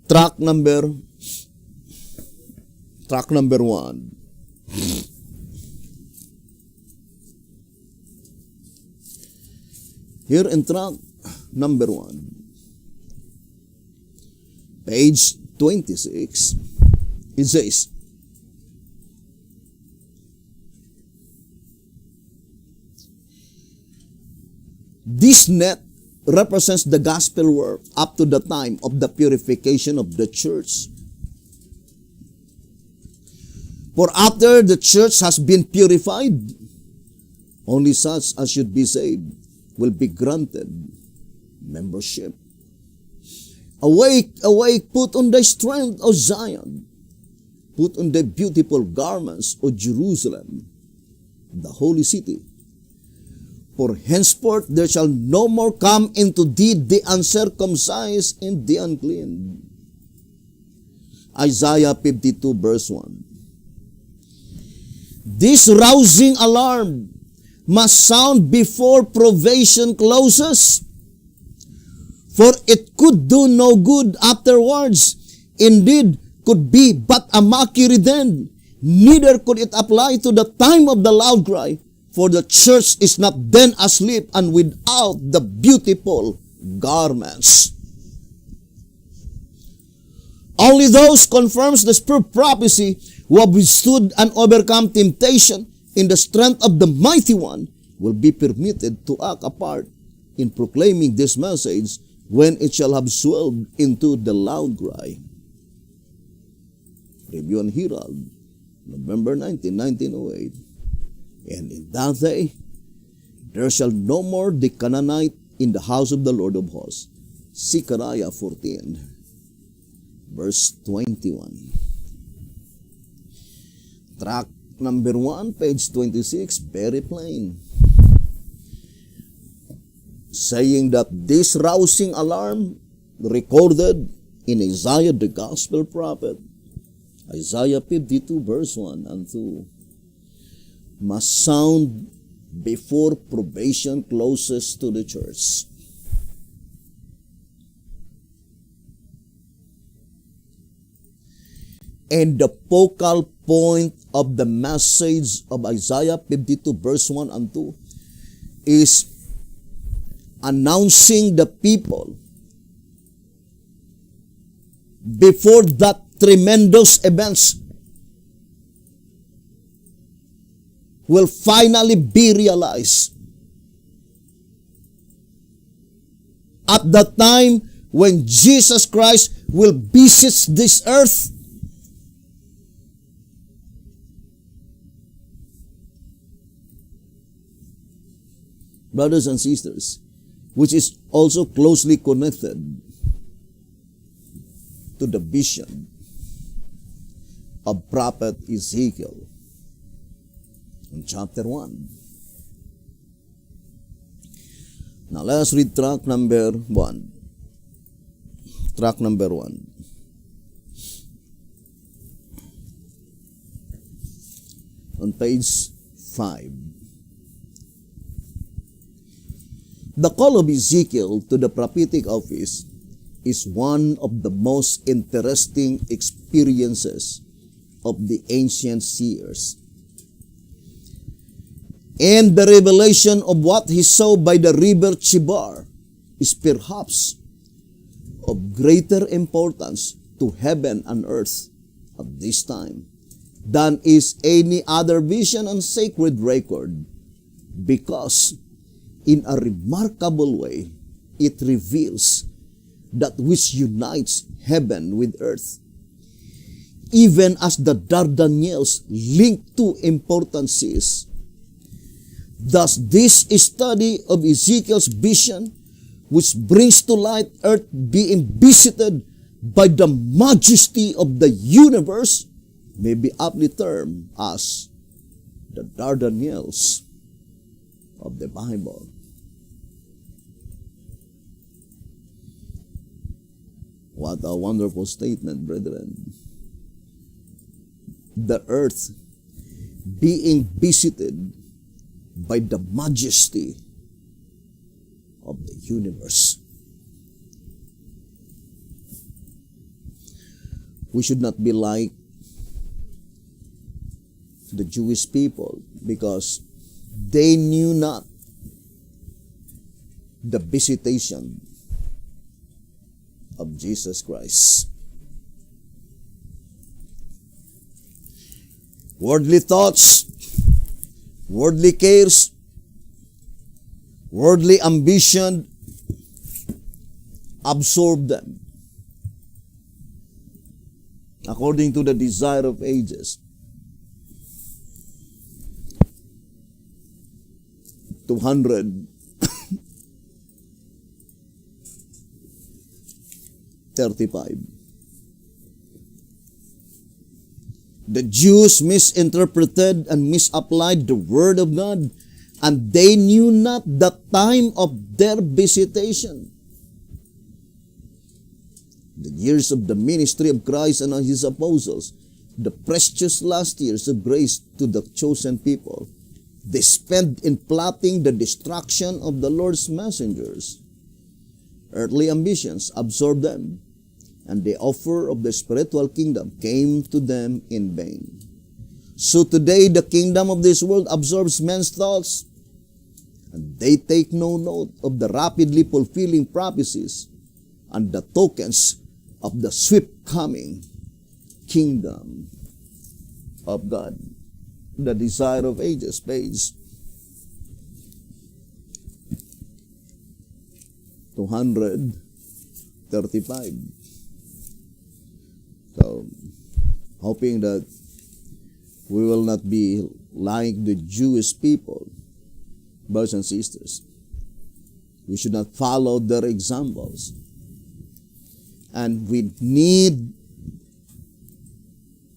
track number 1. Here in track number 1, page 26, it says, this net represents the gospel work up to the time of the purification of the church. For after the church has been purified, only such as should be saved will be granted membership. Awake, awake, put on the strength of Zion. Put on the beautiful garments of Jerusalem, the holy city. For henceforth there shall no more come into thee the uncircumcised and the unclean. Isaiah 52 verse 1. This rousing alarm must sound before probation closes, for it could do no good afterwards. Indeed, could be but a mockery then. Neither could it apply to the time of the loud cry, for the church is not then asleep and without the beautiful garments. Only those confirms the spirit prophecy who have withstood and overcome temptation in the strength of the mighty one will be permitted to act a part in proclaiming this message when it shall have swelled into the loud cry. Review and Herald, November 19, 1908. And in that day, there shall no more the Canaanite in the house of the Lord of hosts. Zechariah 14, verse 21. Tract number 1, page 26, very plain. Saying that this rousing alarm recorded in Isaiah the gospel prophet, Isaiah 52 verse 1 and 2, must sound before probation closes to the church. And the focal point of the message of Isaiah 52 verse 1 and 2 is announcing the people before that tremendous events will finally be realized. At the time when Jesus Christ will visit this earth, brothers and sisters, which is also closely connected to the vision of prophet Ezekiel in chapter 1. Now let us read tract number 1. Tract number 1. On page 5. The call of Ezekiel to the prophetic office is one of the most interesting experiences of the ancient seers. And the revelation of what he saw by the river Chebar is perhaps of greater importance to heaven and earth at this time than is any other vision and sacred record, because in a remarkable way it reveals that which unites heaven with earth, even as the Dardanelles link two importances. Thus, this study of Ezekiel's vision, which brings to light earth being visited by the majesty of the universe, may be aptly termed as the Dardanelles of the Bible. What a wonderful statement, brethren. The earth being visited by the majesty of the universe. We should not be like the Jewish people, because they knew not the visitation of Jesus Christ. Worldly thoughts, worldly cares, worldly ambition absorb them according to the desire of ages. 235. The Jews misinterpreted and misapplied the word of God and they knew not the time of their visitation. The years of the ministry of Christ and his apostles, the precious last years of grace to the chosen people, they spent in plotting the destruction of the Lord's messengers. Earthly ambitions absorbed them, and the offer of the spiritual kingdom came to them in vain. So today, the kingdom of this world absorbs men's thoughts, and they take no note of the rapidly fulfilling prophecies and the tokens of the swift coming kingdom of God. The Desire of Ages, page 235. So, hoping that we will not be like the Jewish people, brothers and sisters. We should not follow their examples. And we need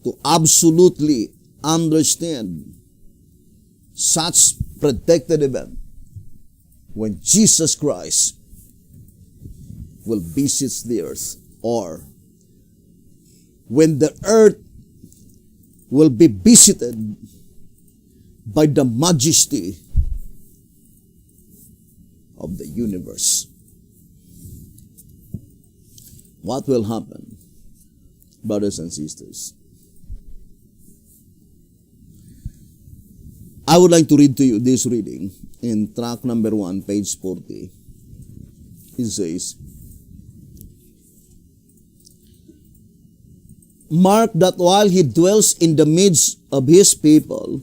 to absolutely understand such predicted event when Jesus Christ will visit the earth, or when the earth will be visited by the majesty of the universe. What will happen, brothers and sisters? I would like to read to you this reading in track number 1, page 40. It says, "Mark that while he dwells in the midst of his people,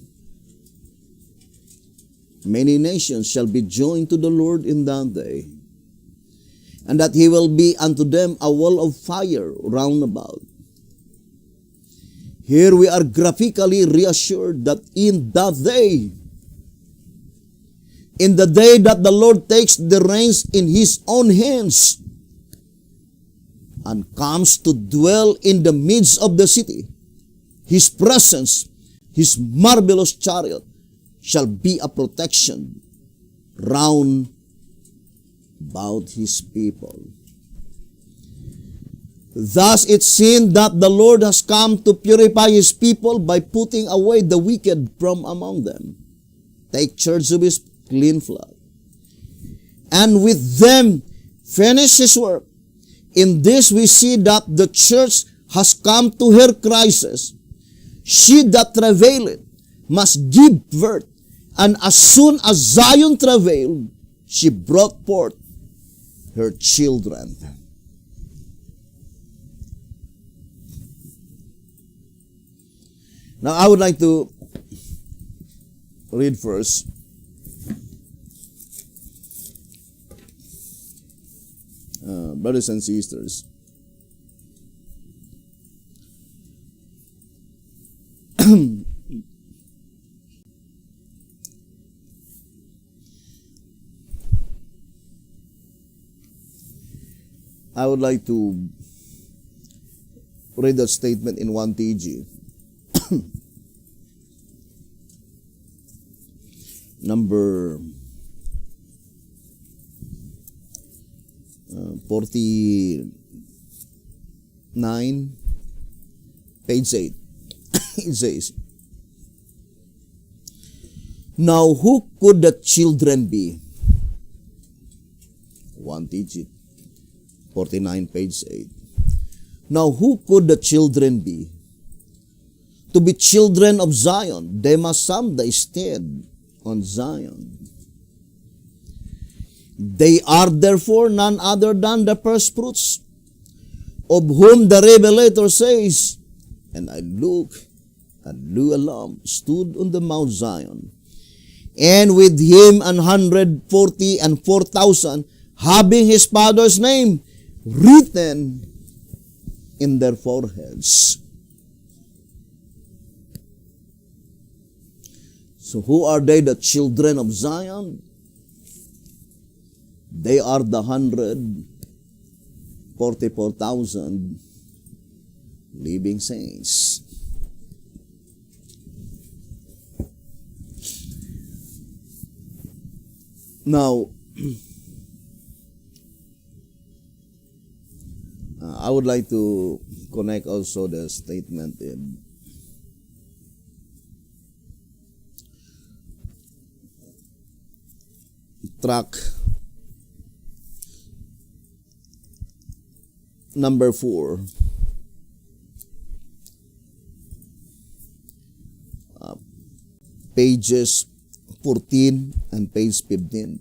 many nations shall be joined to the Lord in that day, and that he will be unto them a wall of fire round about." Here we are graphically reassured that in that day, in the day that the Lord takes the reins in his own hands and comes to dwell in the midst of the city, his presence, his marvelous chariot shall be a protection round about his people. Thus it seemed that the Lord has come to purify his people by putting away the wicked from among them, take charge of his clean flock, and with them finish his work. In this we see that the church has come to her crisis. She that travaileth must give birth, and as soon as Zion travailed, she brought forth her children. Now I would like to read first brothers and sisters, I would like to read that statement in 1 TG. Number 49, page 8. It says, "Now who could the children be?" 1 TG 49, page 8. "Now who could the children be? To be children of Zion, they must someday stand on Zion. They are therefore none other than the first fruits, of whom the Revelator says, And I looked, and lo, a lamb stood on the Mount Zion, and with him 144,000, having his father's name written in their foreheads." So who are they, the children of Zion? They are the 144,000 living saints. Now, I would like to connect also the statement in track number 4. Pages 14 and page 15.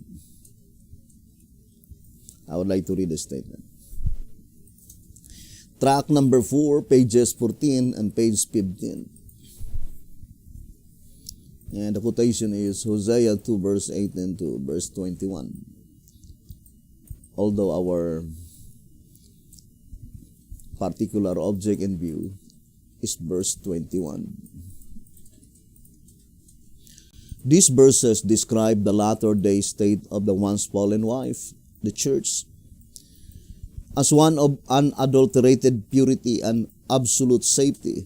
I would like to read the statement. Track number 4, pages 14 and page 15. And the quotation is Hosea 2 verse 18 to verse 21. Although our particular object in view is verse 21. These verses describe the latter-day state of the once fallen wife, the church, as one of unadulterated purity and absolute safety.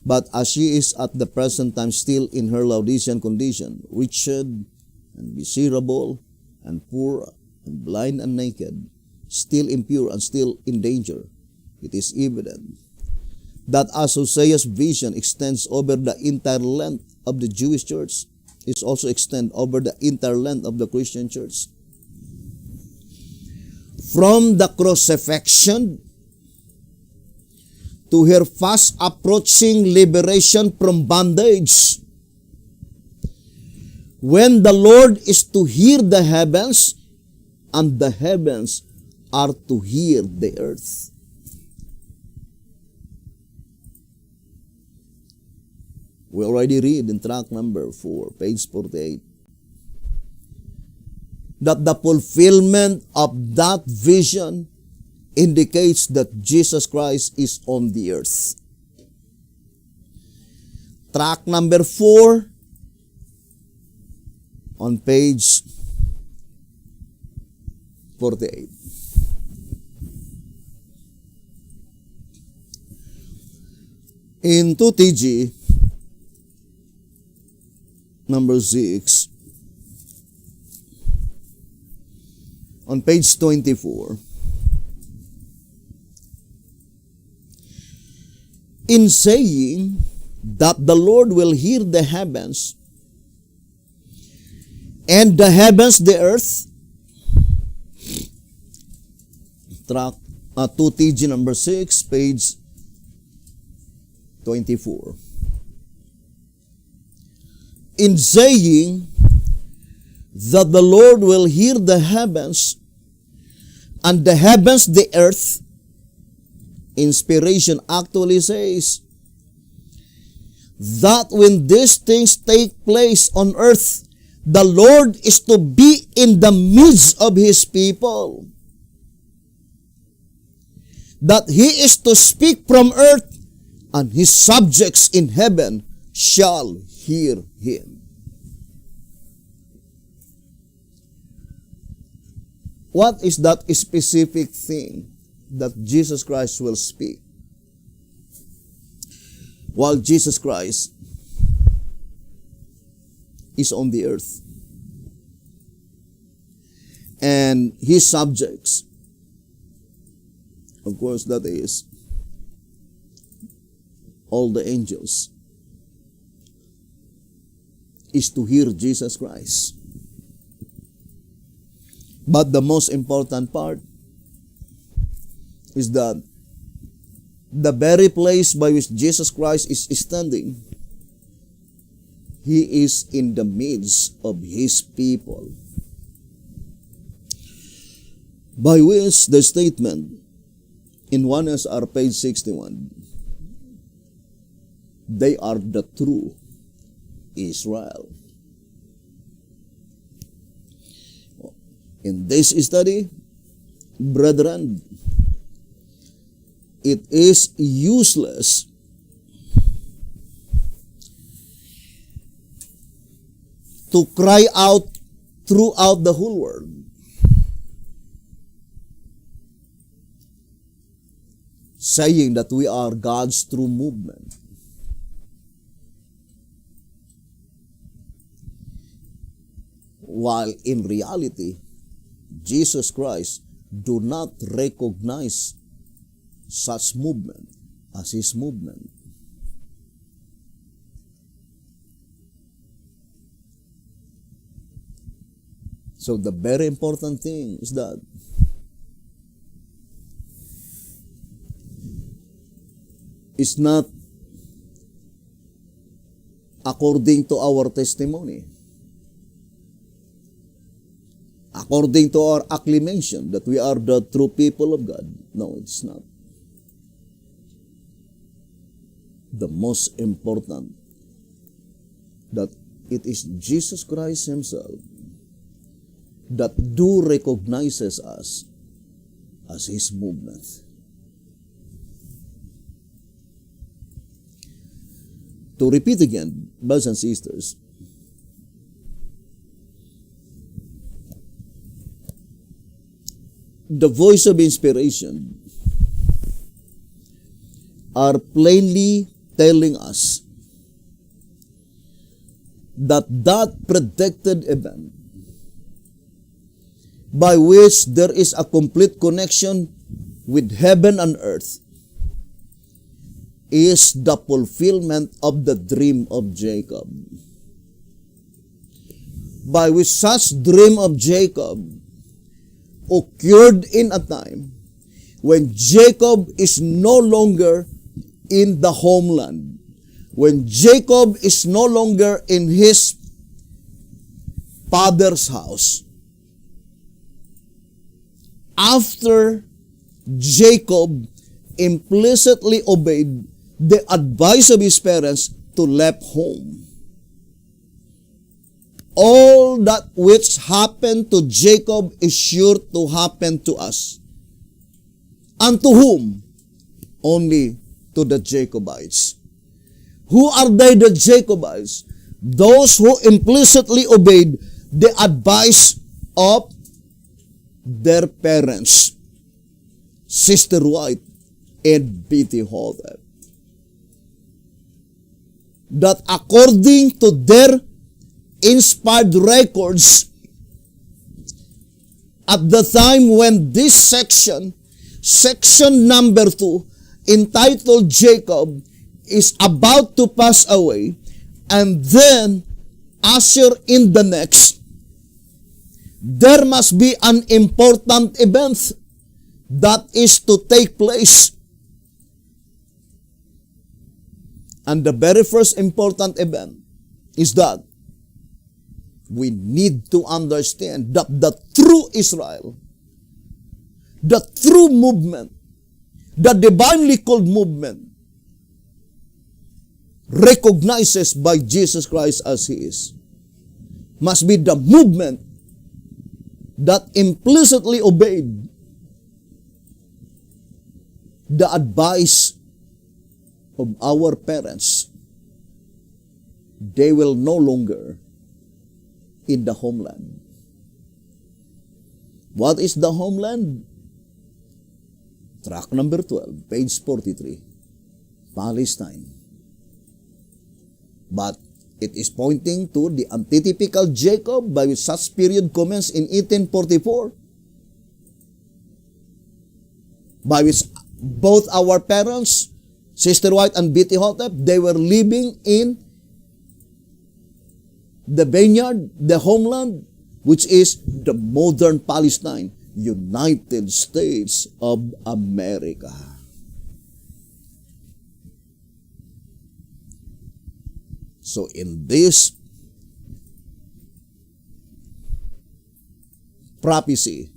But as she is at the present time still in her Laodicean condition, wretched and miserable and poor and blind and naked, still impure and still in danger, it is evident that as Hosea's vision extends over the entire length of the Jewish church, it also extends over the entire length of the Christian church. From the crucifixion to her fast approaching liberation from bondage, when the Lord is to hear the heavens, and the heavens are to hear the earth. We already read in track number 4, page 48, that the fulfillment of that vision indicates that Jesus Christ is on the earth. Track number 4 on page 48. In 2TG, number 6, on page 24, in saying that the Lord will hear the heavens and the heavens the earth, track 2TG number 6, page 24. In saying that the Lord will hear the heavens and the heavens the earth, inspiration actually says that when these things take place on earth, the Lord is to be in the midst of His people. That He is to speak from earth, and His subjects in heaven shall hear Him. What is that specific thing that Jesus Christ will speak? While Jesus Christ is on the earth, and His subjects, of course, that is all the angels, is to hear Jesus Christ. But the most important part is that the very place by which Jesus Christ is standing, He is in the midst of His people. By which the statement in 1SR page 61, they are the true Israel. In this study, brethren, it is useless to cry out throughout the whole world saying that we are God's true movement. while in reality, Jesus Christ do not recognize such movement as his movement. So the very important thing is that it's not according to our testimony, according to our acclamation that we are the true people of God. No, it's not. The most important, that it is Jesus Christ himself that do recognizes us as his movement. To repeat again, brothers and sisters, the voice of inspiration are plainly telling us that that predicted event by which there is a complete connection with heaven and earth is the fulfillment of the dream of Jacob. By which such dream of Jacob occurred in a time when Jacob is no longer in the homeland, when Jacob is no longer in his father's house. After Jacob implicitly obeyed the advice of his parents to left home, all that which happened to Jacob is sure to happen to us. And to whom? Only to the Jacobites. Who are they, the Jacobites? Those who implicitly obeyed the advice of their parents, Sister White and B.T. Hotep. That according to their inspired records, at the time when this section number 2, entitled Jacob, is about to pass away, and then usher in the next, there must be an important event that is to take place. And the very first important event is that we need to understand that the true Israel, the true movement, the divinely called movement, recognizes by Jesus Christ as he is, must be the movement that implicitly obeyed the advice of our parents. They will no longer in the homeland. What is the homeland? Track number 12, page 43, Palestine. But it is pointing to the antitypical Jacob, by which such period commenced in 1844, by which both our parents, Sister White and B.T. Hotep, they were living in the vineyard, the homeland, which is the modern Palestine, United States of America. So in this prophecy,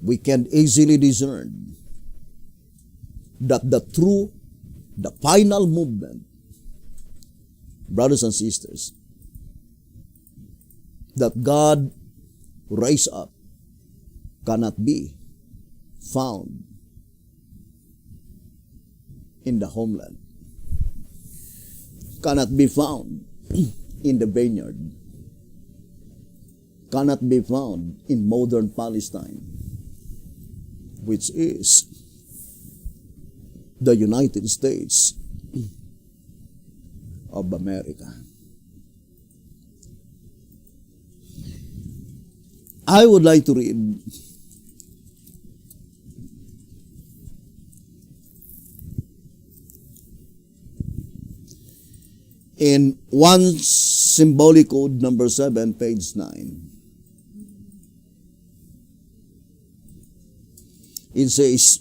we can easily discern that the final movement, brothers and sisters, that God raised up cannot be found in the homeland, cannot be found in the vineyard, cannot be found in modern Palestine, which is the United States of America. I would like to read in 1 Symbolic Code number 7, page 9. It says,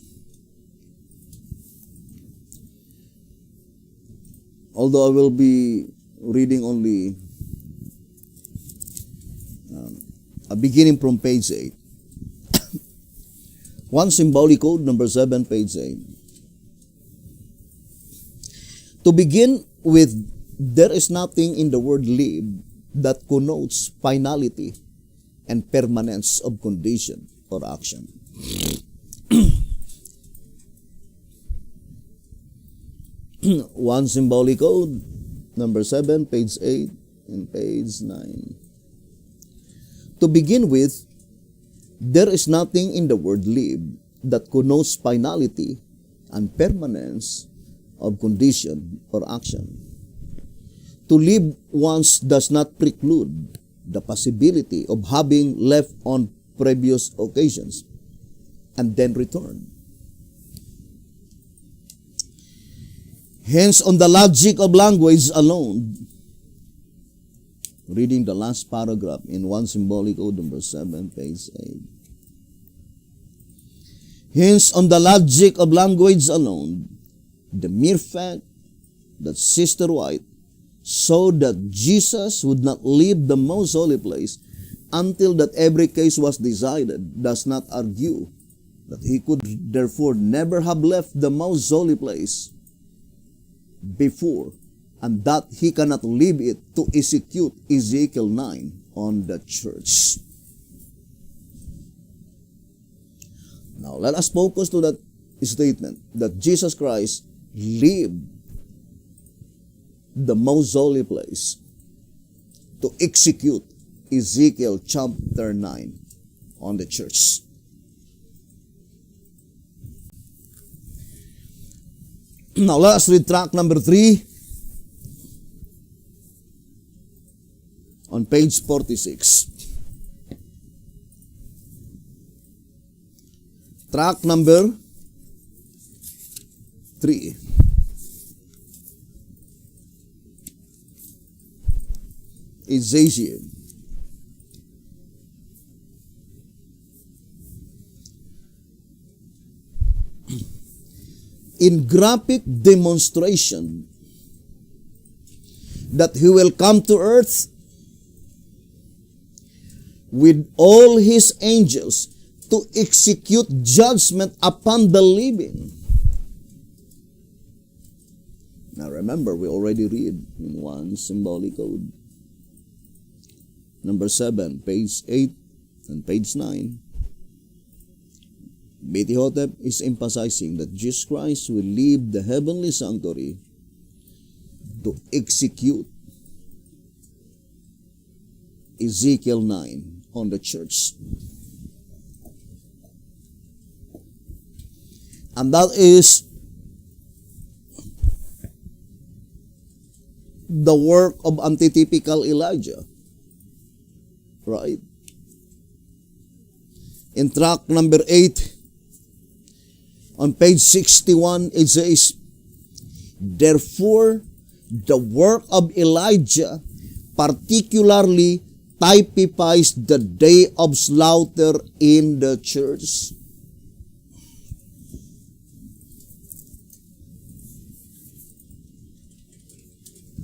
although I will be reading only beginning from page 8. 1 Symbolic Code number 7, page 8. To begin with, there is nothing in the word live that connotes finality and permanence of condition or action. One Symbolic Code number 7, page 8 and page 9. To begin with, there is nothing in the word live that connotes finality and permanence of condition or action. To live once does not preclude the possibility of having left on previous occasions and then return. Hence, on the logic of language alone, reading the last paragraph in 1 Symbolic Code number 7, page 8. Hence, on the logic of language alone, the mere fact that Sister White saw that Jesus would not leave the most holy place until that every case was decided does not argue that he could therefore never have left the most holy place before, and that he cannot leave it to execute Ezekiel 9 on the church. Now, let us focus to that statement that Jesus Christ lived the most holy place to execute Ezekiel chapter 9 on the church. Now, let us read tract number 3 on page 46. Tract number 3. Ezekiel. In graphic demonstration that he will come to earth with all his angels to execute judgment upon the living. Now remember, we already read in 1 Symbolic Code number 7, page 8 and page 9. B.T. Hotep is emphasizing that Jesus Christ will leave the heavenly sanctuary to execute Ezekiel 9 on the church. And that is the work of antitypical Elijah. Right? In tract number 8, on page 61, it says, therefore, the work of Elijah particularly typifies the day of slaughter in the church.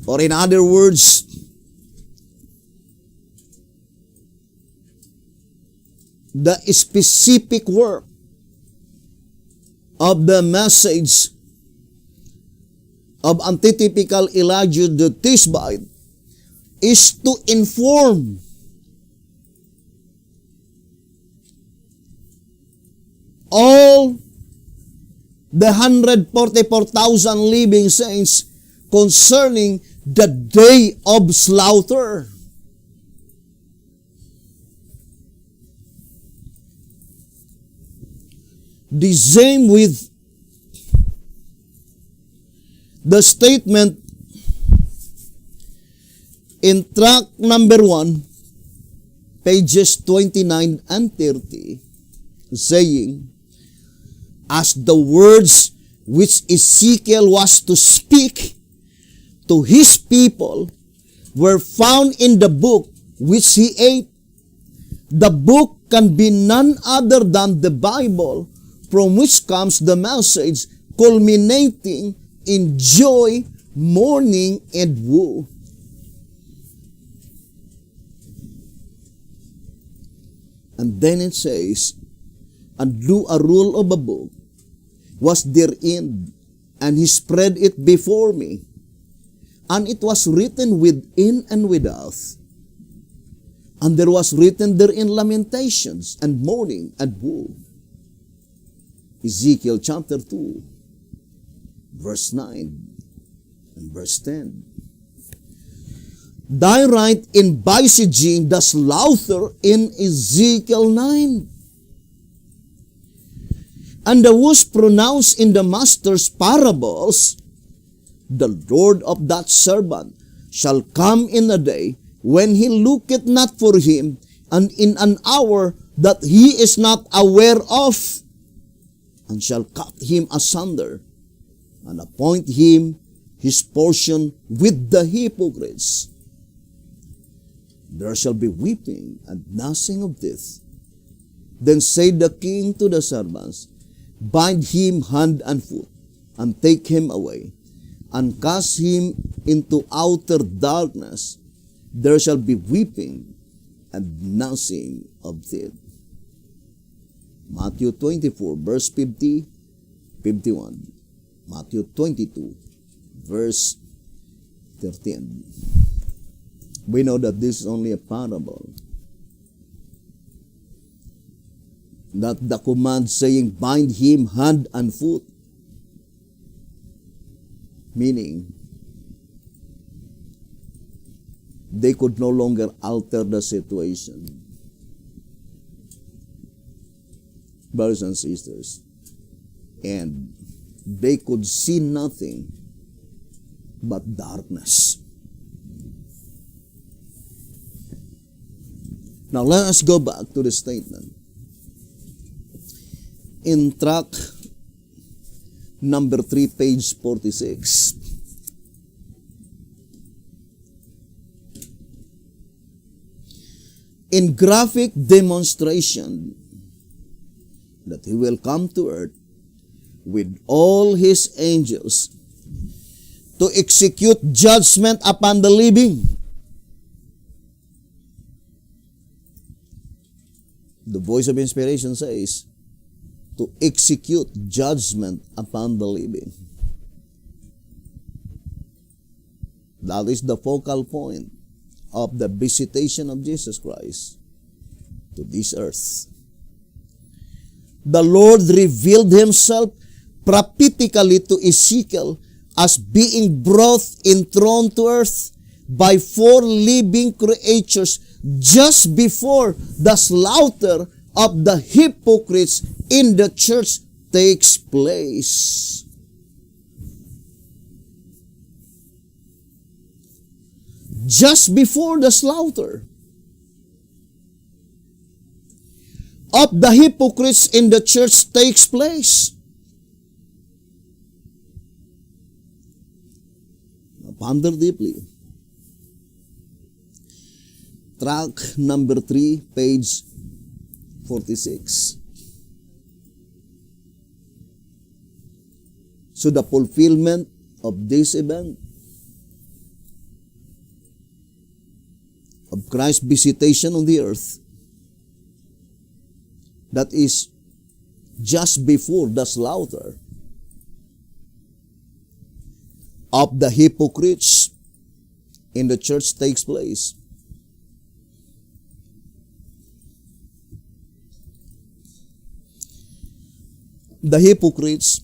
Or in other words, the specific work of the message of antitypical Elijah the Tishbite is to inform all the 144,000 living saints concerning the day of slaughter. The same with the statement in tract number 1, pages 29 and 30, saying, as the words which Ezekiel was to speak to his people were found in the book which he ate. The book can be none other than the Bible, from which comes the message culminating in joy, mourning, and woe. And then it says, and drew a roll of a book was therein, and he spread it before me. And it was written within and without. And there was written therein lamentations and mourning and woe. Ezekiel chapter 2, verse 9 and verse 10. Thy right in besieging the slaughter in Ezekiel 9. And the was pronounced in the master's parables, the Lord of that servant shall come in a day when he looketh not for him, and in an hour that he is not aware of, and shall cut him asunder, and appoint him his portion with the hypocrites. There shall be weeping and gnashing of teeth. Then said the king to the servants, bind him hand and foot, and take him away, and cast him into outer darkness. There shall be weeping and gnashing of teeth. Matthew 24, verse 50, 51. Matthew 22, verse 13. We know that this is only a parable. That the command saying, bind him hand and foot, meaning they could no longer alter the situation. Brothers and sisters, and they could see nothing but darkness. Now let us go back to the statement. In tract number 3, page 46. In graphic demonstration that he will come to earth with all his angels to execute judgment upon the living. The voice of inspiration says, to execute judgment upon the living. That is the focal point of the visitation of Jesus Christ to this earth. The Lord revealed himself prophetically to Ezekiel as being brought enthroned to earth by 4 living creatures just before the slaughter of the hypocrites in the church takes place. Just before the slaughter of the hypocrites in the church takes place. Now, ponder deeply. Tract number 3, page 46. So the fulfillment of this event, of Christ's visitation on the earth, that is just before the slaughter of the hypocrites in the church takes place. The hypocrites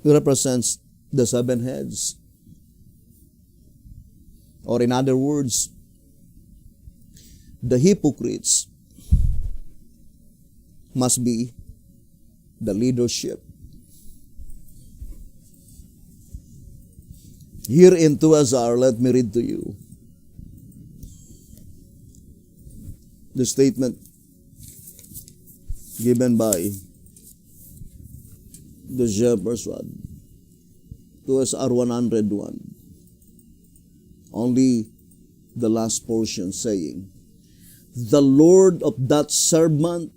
represents the 7 heads. Or in other words, the hypocrites must be the leadership. Here in Tuazar, let me read to you the statement given by the Shepherd's Rod to SR 101. Only the last portion saying, the Lord of that servant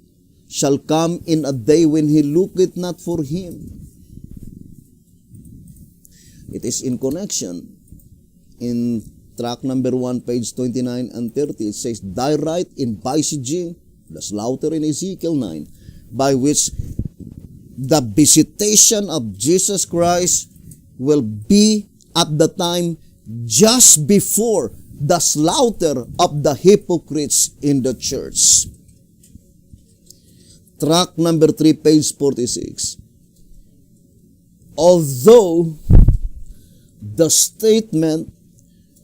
shall come in a day when he looketh not for him. It is in connection. In track number 1, page 29 and 30, it says, thy right in visaging, the slaughter in Ezekiel 9, by which the visitation of Jesus Christ will be at the time just before the slaughter of the hypocrites in the church. Track number 3, page 46. Although the statement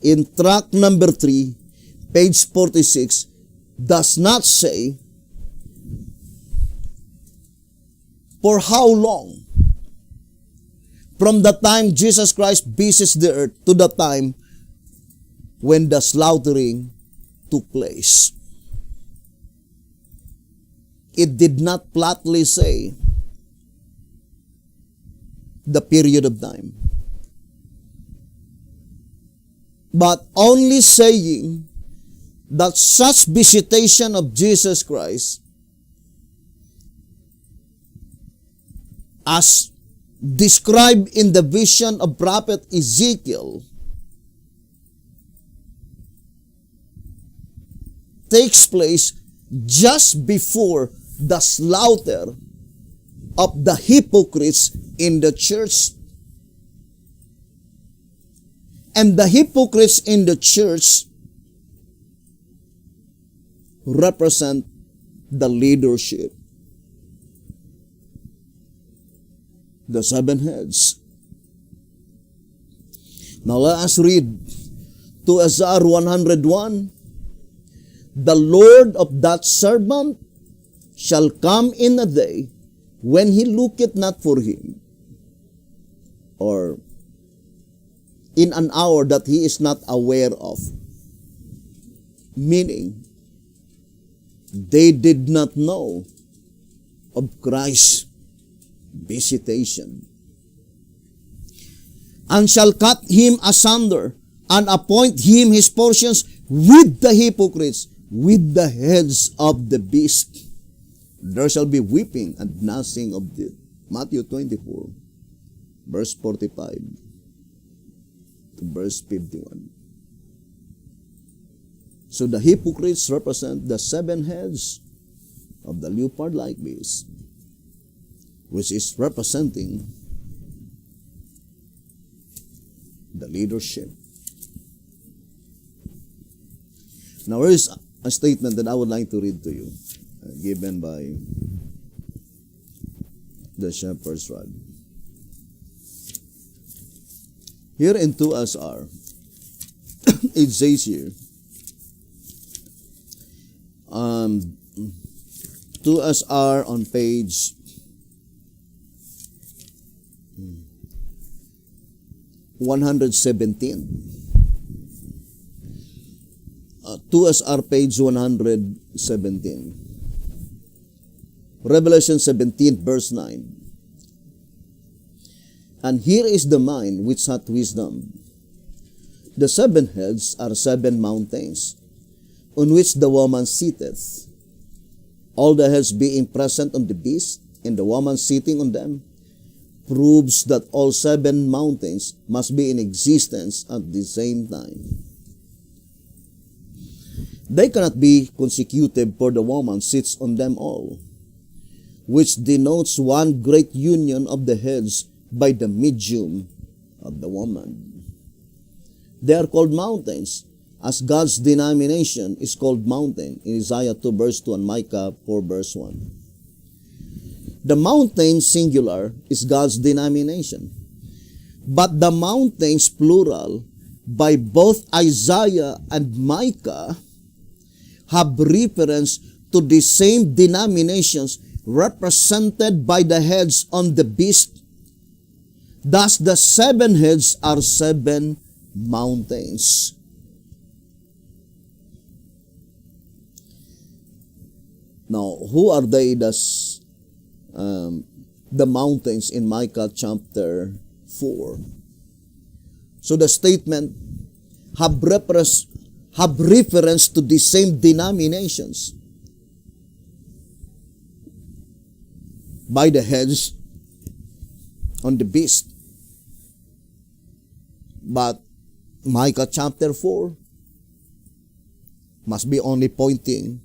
in track number 3, page 46, does not say for how long from the time Jesus Christ visits the earth to the time when the slaughtering took place. It did not flatly say the period of time, but only saying that such visitation of Jesus Christ as described in the vision of prophet Ezekiel takes place just before the slaughter of the hypocrites in the church. And the hypocrites in the church represent the leadership, the seven heads. Now let us read to Isaiah 101. The Lord of that servant shall come in a day when he looketh not for him, or in an hour that he is not aware of. Meaning, they did not know of Christ's visitation. And shall cut him asunder, and appoint him his portions with the hypocrites, with the heads of the beast. There shall be weeping and gnashing of teeth. Matthew 24, verse 45 to verse 51. So the hypocrites represent the seven heads of the leopard-like beast, which is representing the leadership. Now, here is a statement that I would like to read to you, given by the Shepherd's Rod. Here in 2SR, it says here, 2SR on page 117. 2SR page 117. Revelation 17 verse 9. And here is the mind which hath wisdom. The seven heads are seven mountains, on which the woman sitteth. All the heads being present on the beast, and the woman sitting on them, proves that all seven mountains must be in existence at the same time. They cannot be consecutive, for the woman sits on them all, which denotes one great union of the heads by the medium of the woman. They are called mountains, as God's denomination is called mountain in Isaiah 2 verse 2 and Micah 4 verse 1. The mountain singular is God's denomination, but the mountains plural by both Isaiah and Micah have reference to the same denominations represented by the heads on the beast. Thus, the seven heads are seven mountains. Now, who are they? The mountains in Micah chapter 4. So the statement have reference to the same denominations by the heads on the beast. But Micah chapter 4 must be only pointing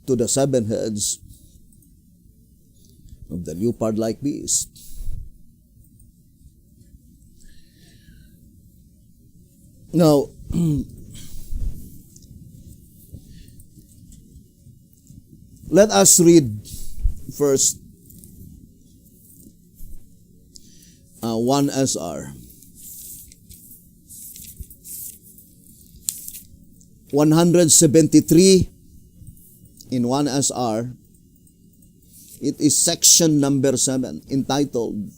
to the 7 heads of the leopard-like beast. Now, let us read first 1 SR. 173 in 1 SR. It is section number 7, entitled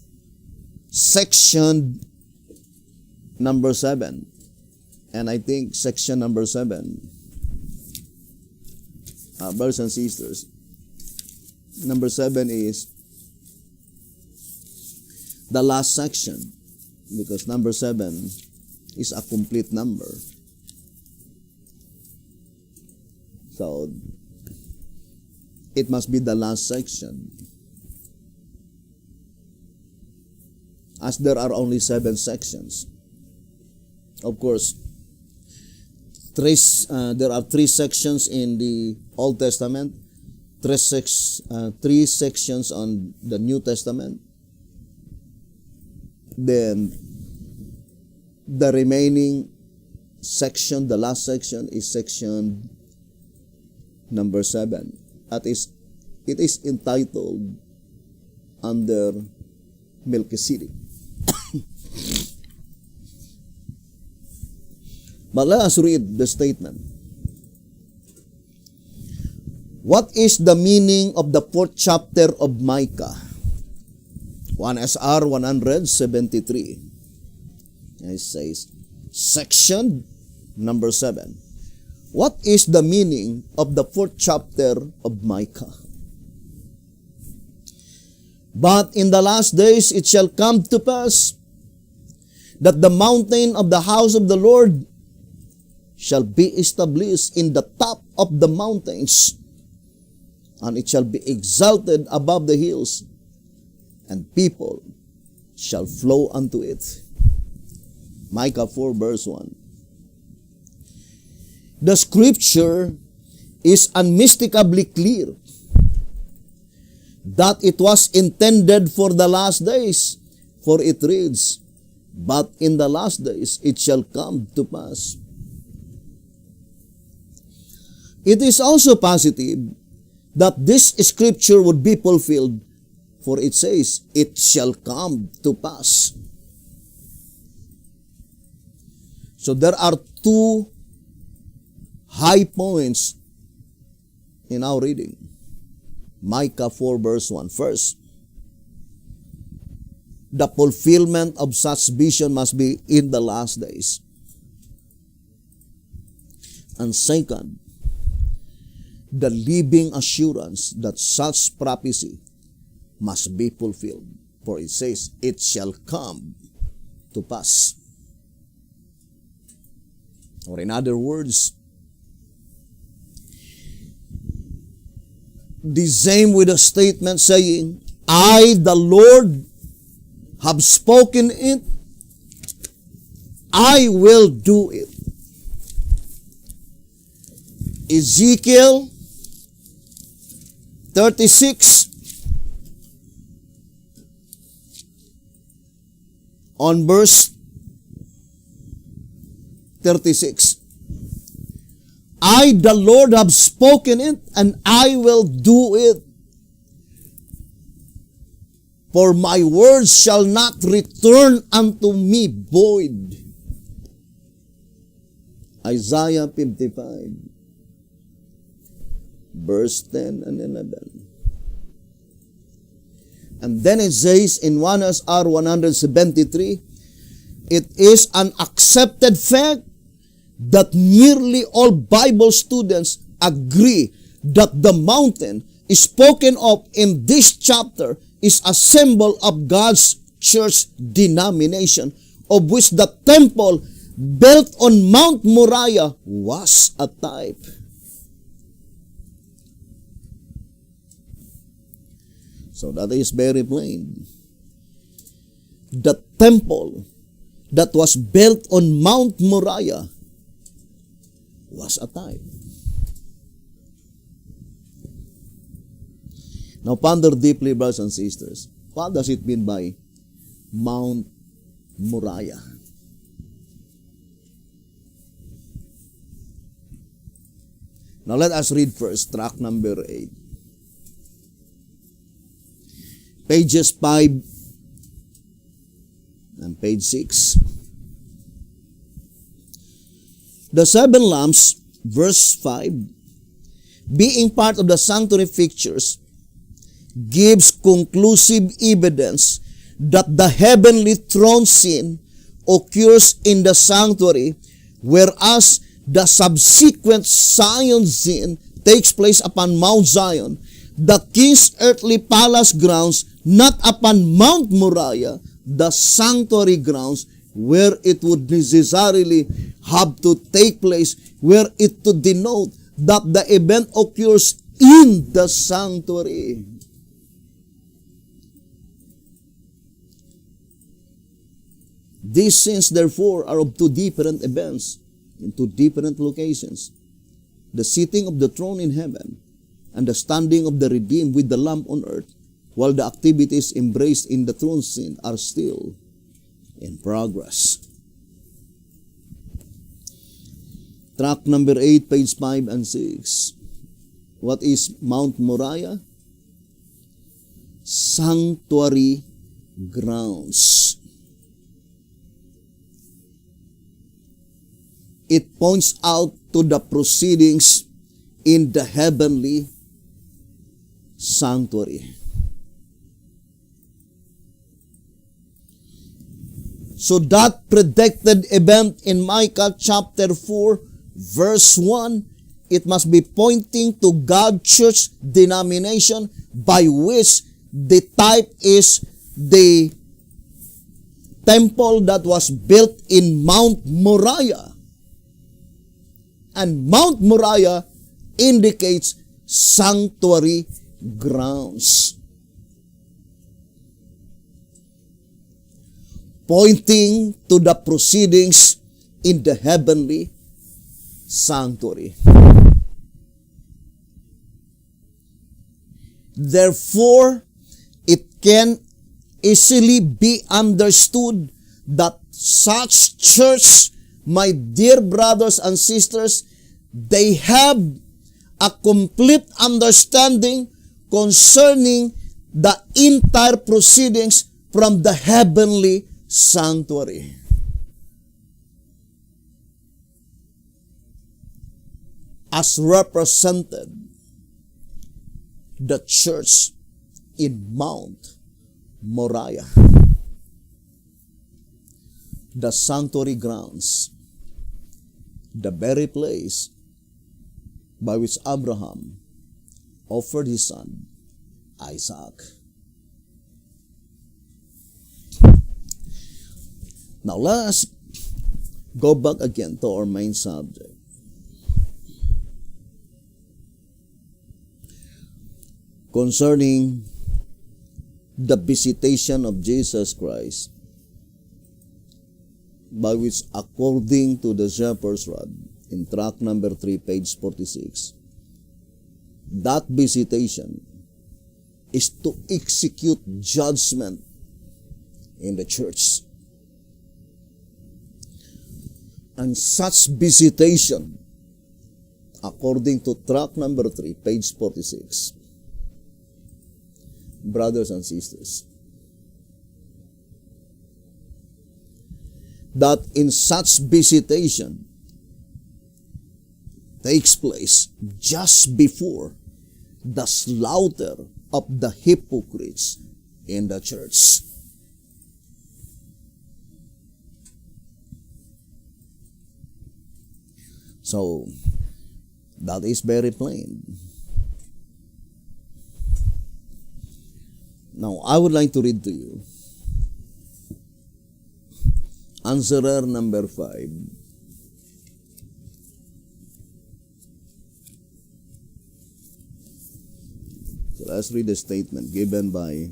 Section number 7. And I think section number 7, brothers and sisters, number 7 is the last section, because number 7 is a complete number. So, it must be the last section, as there are only 7 sections. Of course, there are 3 sections in the Old Testament, 3 sections on the New Testament. Then, the remaining section, the last section, is section number 7. It is entitled under Melchizedek. But let us read the statement. What is the meaning of the 4th chapter of Micah? 1 SR 173. It says, section number 7. What is the meaning of the 4th chapter of Micah? But in the last days it shall come to pass that the mountain of the house of the Lord shall be established in the top of the mountains, and it shall be exalted above the hills, and people shall flow unto it. Micah 4 verse 1. The scripture is unmistakably clear that it was intended for the last days, for it reads, but in the last days it shall come to pass. It is also positive that this scripture would be fulfilled, for it says, it shall come to pass. So there are 2 high points in our reading. Micah 4 verse 1. First, the fulfillment of such vision must be in the last days. And second, the living assurance that such prophecy must be fulfilled. For it says, it shall come to pass. Or in other words, the same with a statement saying, I, the Lord, have spoken it, I will do it. Ezekiel 36 on verse 36. I, the Lord, have spoken it, and I will do it. For my words shall not return unto me void. Isaiah 55, verse 10 and 11. And then it says in 1 SR 173, it is an accepted fact that nearly all Bible students agree that the mountain spoken of in this chapter is a symbol of God's church denomination, of which the temple built on Mount Moriah was a type. So that is very plain. The temple that was built on Mount Moriah was a type. Now ponder deeply, brothers and sisters. What does it mean by Mount Moriah? Now let us read first tract number 8. Pages 5 and page 6. The seven lamps, verse 5, being part of the sanctuary fixtures, gives conclusive evidence that the heavenly throne scene occurs in the sanctuary, whereas the subsequent Zion scene takes place upon Mount Zion, the king's earthly palace grounds, not upon Mount Moriah, the sanctuary grounds, where it would necessarily have to take place, where it to denote that the event occurs in the sanctuary. These scenes, therefore, are of two different events in two different locations. The sitting of the throne in heaven and the standing of the redeemed with the Lamb on earth, while the activities embraced in the throne scene are still in progress. Tract number 8, page 5 and 6. What is Mount Moriah? Sanctuary grounds. It points out to the proceedings in the heavenly sanctuary. So that predicted event in Micah chapter 4, verse 1, it must be pointing to God's church denomination, by which the type is the temple that was built in Mount Moriah. And Mount Moriah indicates sanctuary grounds, pointing to the proceedings in the heavenly sanctuary. Therefore, it can easily be understood that such church, my dear brothers and sisters, they have a complete understanding concerning the entire proceedings from the heavenly sanctuary. As represented, the church in Mount Moriah, the sanctuary grounds, the very place by which Abraham offered his son Isaac. Now let us go back again to our main subject. Concerning the visitation of Jesus Christ, by which, according to the shepherd's rod, in tract number 3, page 46, that visitation is to execute judgment in the church. And such visitation, according to tract number 3, page 46, brothers and sisters, that in such visitation takes place just before the slaughter of the hypocrites in the church. So, That is very plain. Now, I would like to read to you answerer number 5. So let's read the statement given by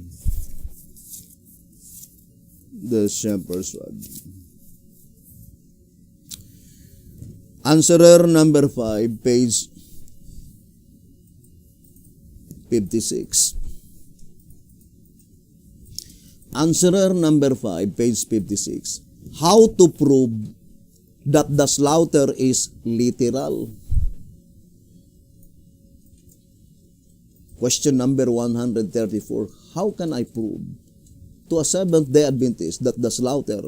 the shepherd's rod. Answerer number 5, page 56. Answerer number 5, page 56. How to prove that the slaughter is literal? Question number 134. How can I prove to a Seventh-day Adventist that the slaughter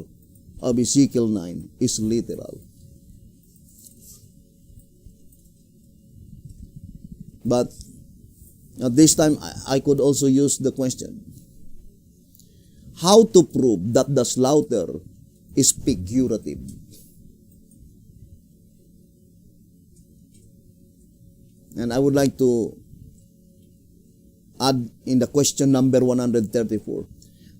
of Ezekiel 9 is literal? But at this time, I could also use the question, how to prove that the slaughter is figurative? And I would like to add in the question number 134,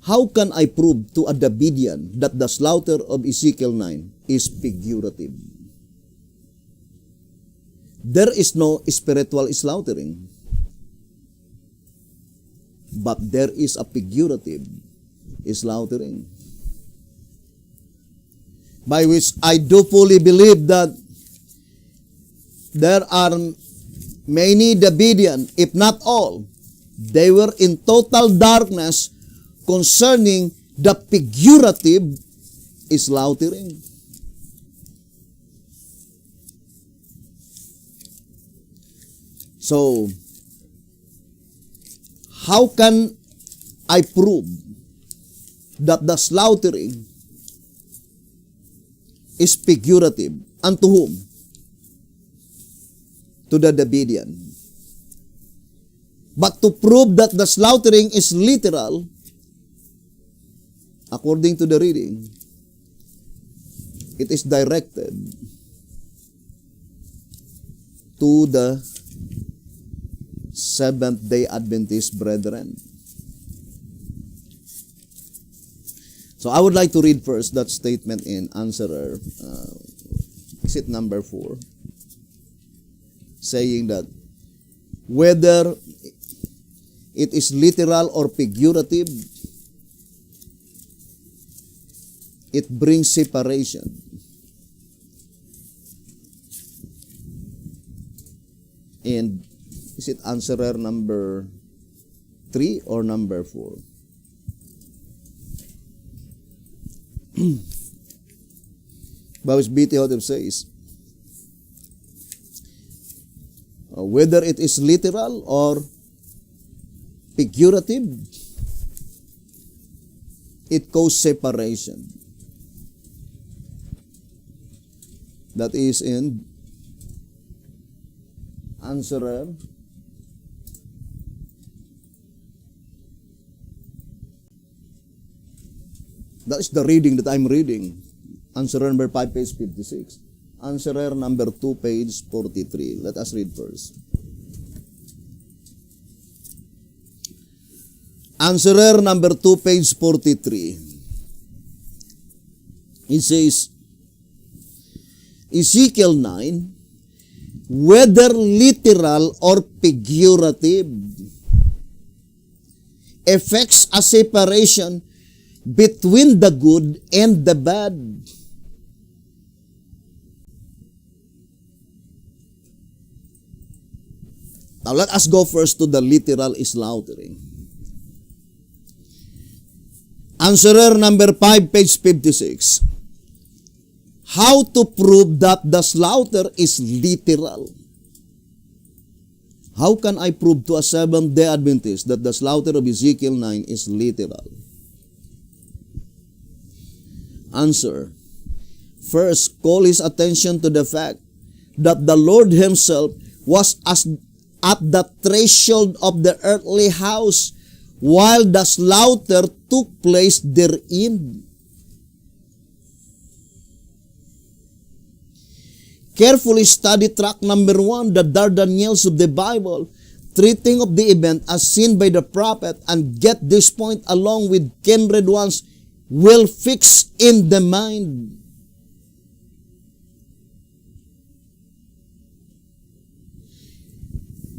how can I prove to a Davidian that the slaughter of Ezekiel 9 is figurative? There is no spiritual slaughtering, but there is a figurative slaughtering, by which I do fully believe that there are many Davidian, if not all, they were in total darkness concerning the figurative slaughtering. So, how can I prove that the slaughtering is figurative? And to whom? To the Davidian. But to prove that the slaughtering is literal, according to the reading, it is directed to the Seventh-day Adventist brethren. So I would like to read first that statement in answerer, is it number 4, saying that whether it is literal or figurative, it brings separation. And is it answerer number 3 or number 4? Bawis B.T. Hotep says, whether it is literal or figurative, it causes separation. That is in answerer that is the reading that I'm reading. Answerer number 5, page 56. Answerer number 2, page 43. Let us read first. Answerer number 2, page 43. It says, Ezekiel 9, whether literal or figurative, effects a separation between the good and the bad. Now let us go first to the literal slaughtering. Answerer number 5, page 56. How to prove that the slaughter is literal? How can I prove to a Seventh-day Adventist that the slaughter of Ezekiel 9 is literal? Answer. First, call his attention to the fact that the Lord himself was at the threshold of the earthly house while the slaughter took place therein. carefully study track number 1, the Dardanelles of the Bible, treating of the event as seen by the prophet, and get this point along with kindred ones will fix in the mind.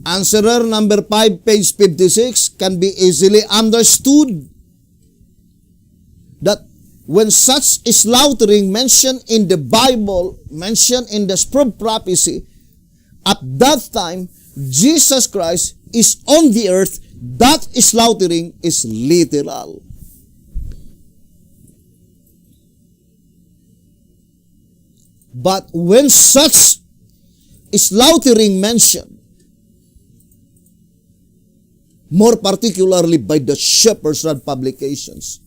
Answerer number 5, page 56, can be easily understood that when such slaughtering mentioned in the Bible, mentioned in the Spruce prophecy, at that time, Jesus Christ is on the earth, that slaughtering is literal. But when such slaughtering mentioned, more particularly by the Shepherd's Rod publications,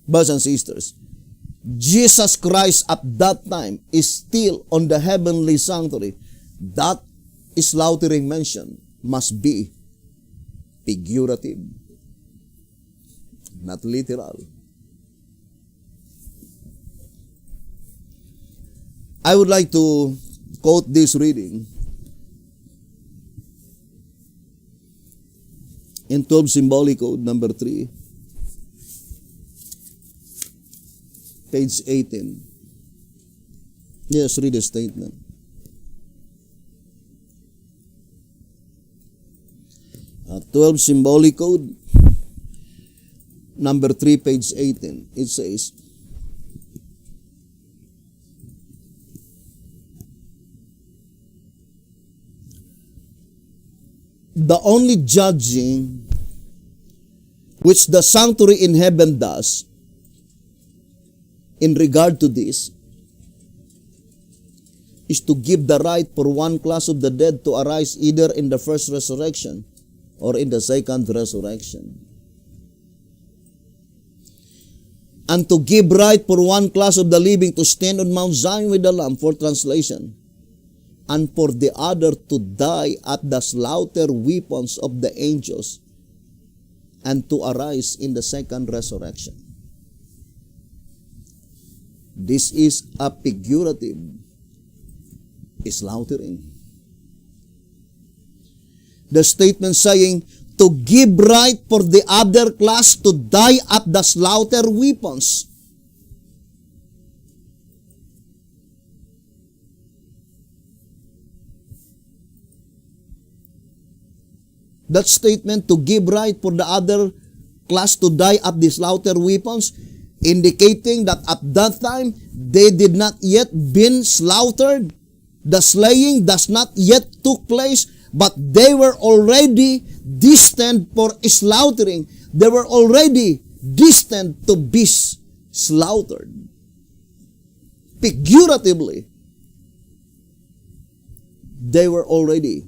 brothers and sisters, Jesus Christ at that time is still on the heavenly sanctuary. That slaughtering mention must be figurative, not literal. I would like to quote this reading in 12 Symbolic Code number 3, page 18. Yes, read the statement. At 12 Symbolic Code number 3, page 18. It says, the only judging which the sanctuary in heaven does in regard to this is to give the right for one class of the dead to arise either in the first resurrection or in the second resurrection. And to give right for one class of the living to stand on Mount Zion with the Lamb for translation, and for the other to die at the slaughter weapons of the angels, and to arise in the second resurrection. This is a figurative slaughtering. The statement saying, to give right for the other class to die at the slaughter weapons. That statement, to give right for the other class to die at the slaughter weapons, indicating that at that time, they did not yet been slaughtered. The slaying does not yet took place, but they were already destined for slaughtering. They were already destined to be slaughtered. Figuratively, they were already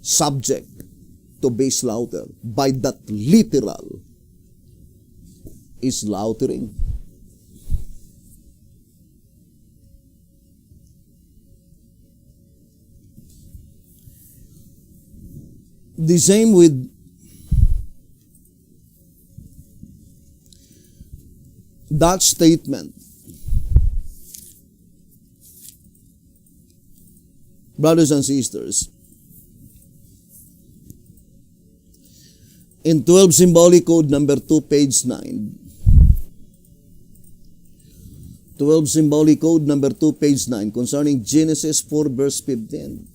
subject to be slaughtered by that literal slaughtering. The same with that statement. Brothers and sisters, in 12 Symbolic Code number 2, page 9. 12 Symbolic Code number 2, page 9, concerning Genesis 4, verse 15.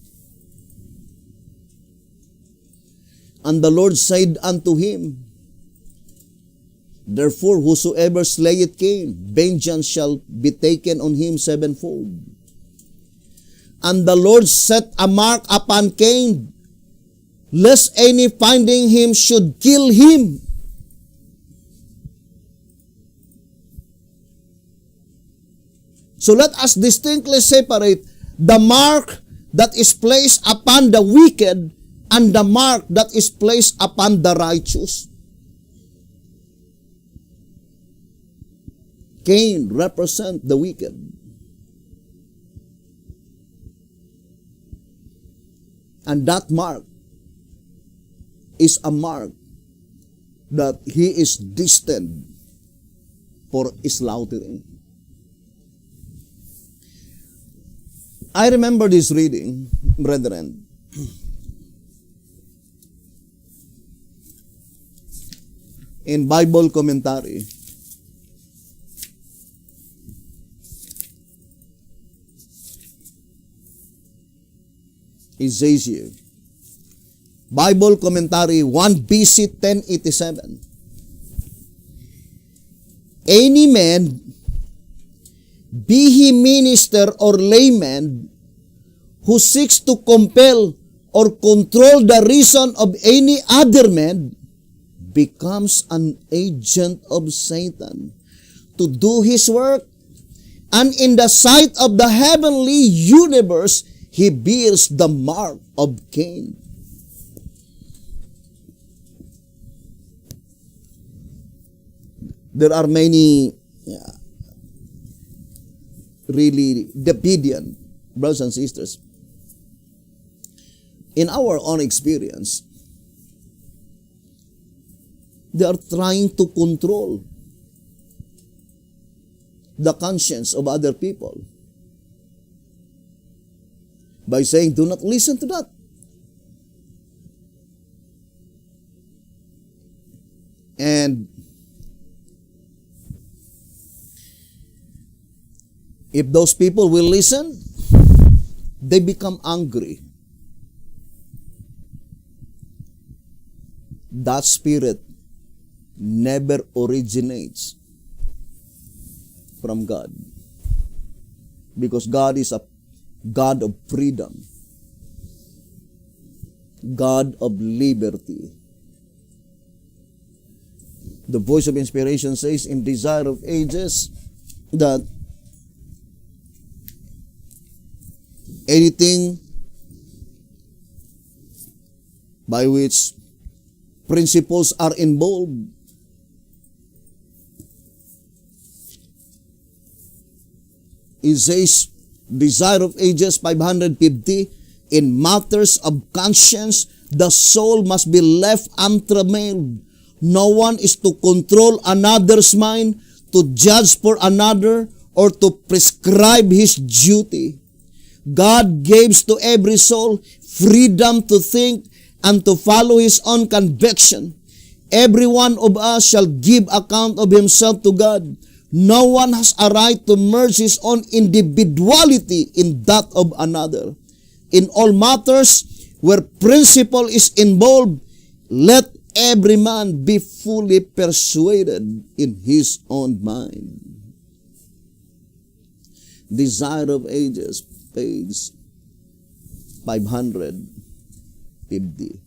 And the Lord said unto him, therefore whosoever slayeth Cain, vengeance shall be taken on him sevenfold. And the Lord set a mark upon Cain, lest any finding him should kill him. So let us distinctly separate the mark that is placed upon the wicked and the mark that is placed upon the righteous. Cain represents the wicked. And that mark is a mark that he is destined for slaughtering. I remember this reading, brethren. In Bible commentary, it says here, Bible commentary 1 BC 1087. Any man, be he minister or layman, who seeks to compel or control the reason of any other man, becomes an agent of Satan to do his work, and in the sight of the heavenly universe, he bears the mark of Cain. There are many really Davidian brothers and sisters. In our own experience, they are trying to control the conscience of other people by saying, do not listen to that. And if those people will listen, they become angry. That spirit never originates from God, because God is a God of freedom, God of liberty. The Voice of Inspiration says in Desire of Ages that anything by which principles are involved it says, Desire of Ages 550, in matters of conscience, the soul must be left untrammeled. No one is to control another's mind, to judge for another, or to prescribe his duty. God gives to every soul freedom to think and to follow his own conviction. Every one of us shall give account of himself to God. No one has a right to merge his own individuality in that of another. In all matters where principle is involved, let every man be fully persuaded in his own mind. Desire of Ages, page 550.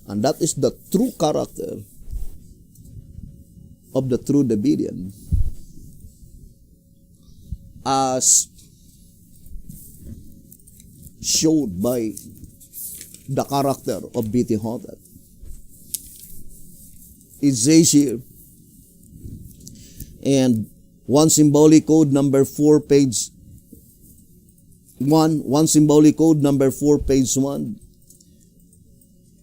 And that is the true character of the true Davidian, as showed by the character of B.T. Hotep. It says here, and one symbolic code number 4, page 1, one symbolic code number 4, page 1.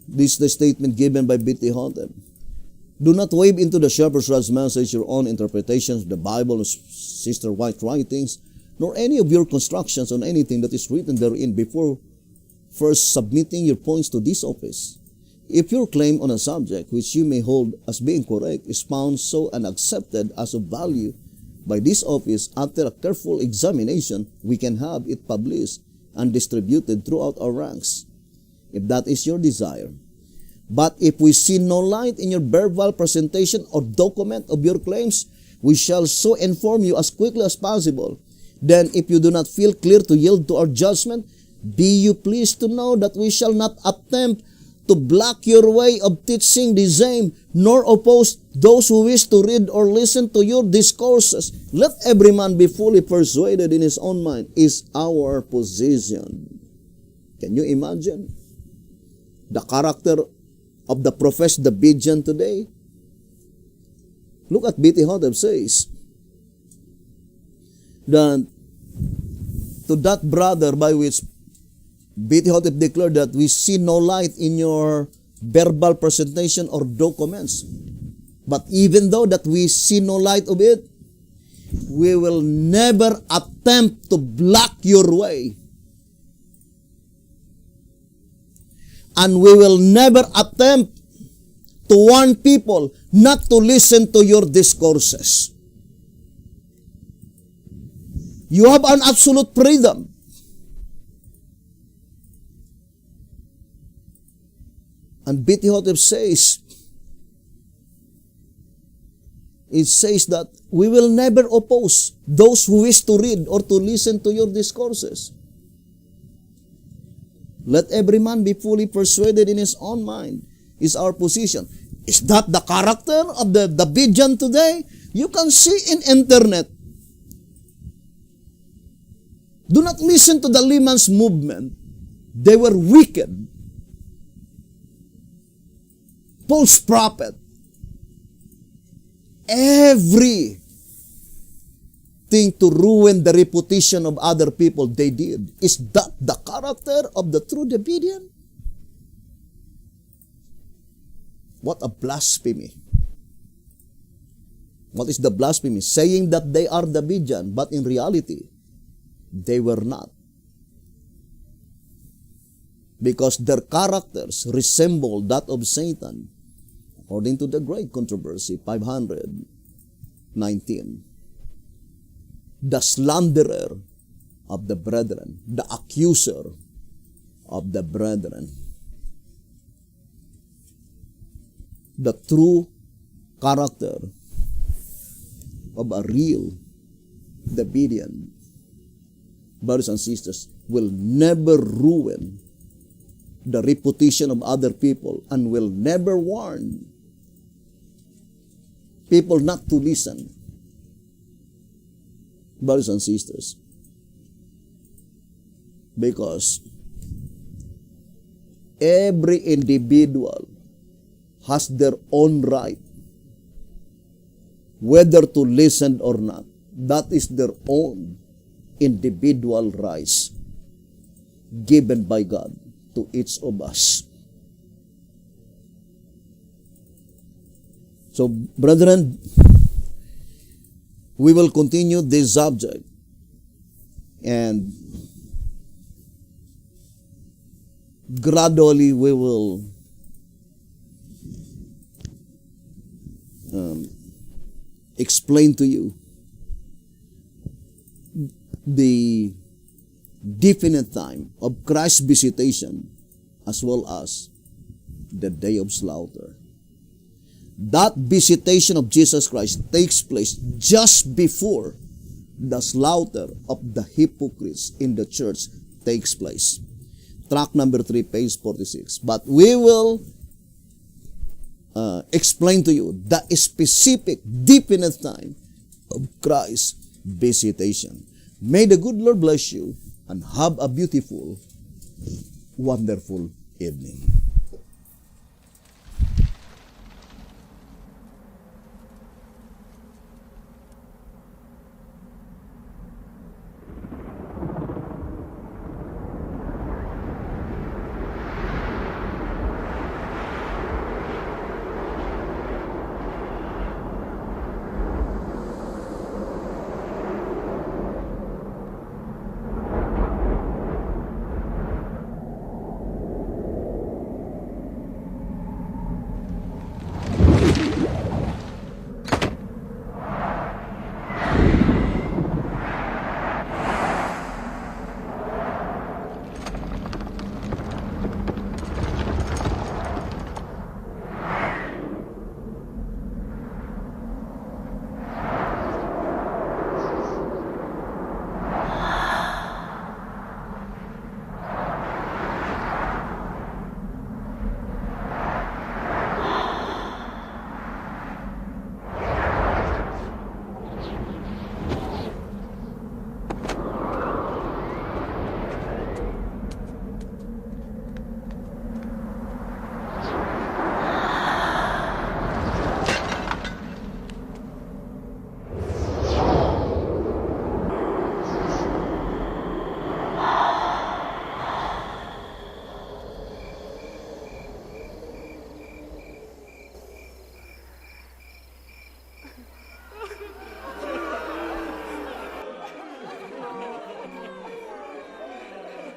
This is the statement given by B.T. Hotep. Do not wave into the shepherd's rod's message your own interpretations of the Bible and Sister White writings, nor any of your constructions on anything that is written therein before first submitting your points to this office. If your claim on a subject which you may hold as being correct is found so and accepted as of value by this office, after a careful examination, we can have it published and distributed throughout our ranks, if that is your desire. But if we see no light in your verbal presentation or document of your claims, we shall so inform you as quickly as possible. Then, if you do not feel clear to yield to our judgment, be you pleased to know that we shall not attempt to block your way of teaching the same, nor oppose those who wish to read or listen to your discourses. Let every man be fully persuaded in his own mind, is our position. Can you imagine the character of the professed Davidian today? Look at B.T. Hotep says that to that brother by which B.T. Hotep declared that we see no light in your verbal presentation or documents. But even though that we see no light of it, we will never attempt to block your way. And we will never attempt to warn people not to listen to your discourses. You have an absolute freedom. And B.T. Hotep says, it says that we will never oppose those who wish to read or to listen to your discourses. Let every man be fully persuaded in his own mind, is our position. Is that the character of the Davidian today? You can see in internet. Do not listen to the Lehman's movement. They were wicked. False prophet. Everything to ruin the reputation of other people they did. Is that the character of the true Davidian? What a blasphemy. What is the blasphemy? Saying that they are Davidian, but in reality, they were not. Because their characters resemble that of Satan, according to the Great Controversy, 519. The slanderer of the brethren, the accuser of the brethren. The true character of a real Davidian, brothers and sisters, will never ruin the reputation of other people and will never warn people not to listen. Brothers and sisters, because every individual has their own right whether to listen or not. That is their own individual rights given by God to each of us. So, brethren, we will continue this subject, and gradually we will explain to you the definite time of Christ's visitation as well as the day of slaughter. That visitation of Jesus Christ takes place just before the slaughter of the hypocrites in the church takes place. Track number 3, page 46. But we will explain to you the specific, definite time of Christ's visitation. May the good Lord bless you and have a beautiful, wonderful evening.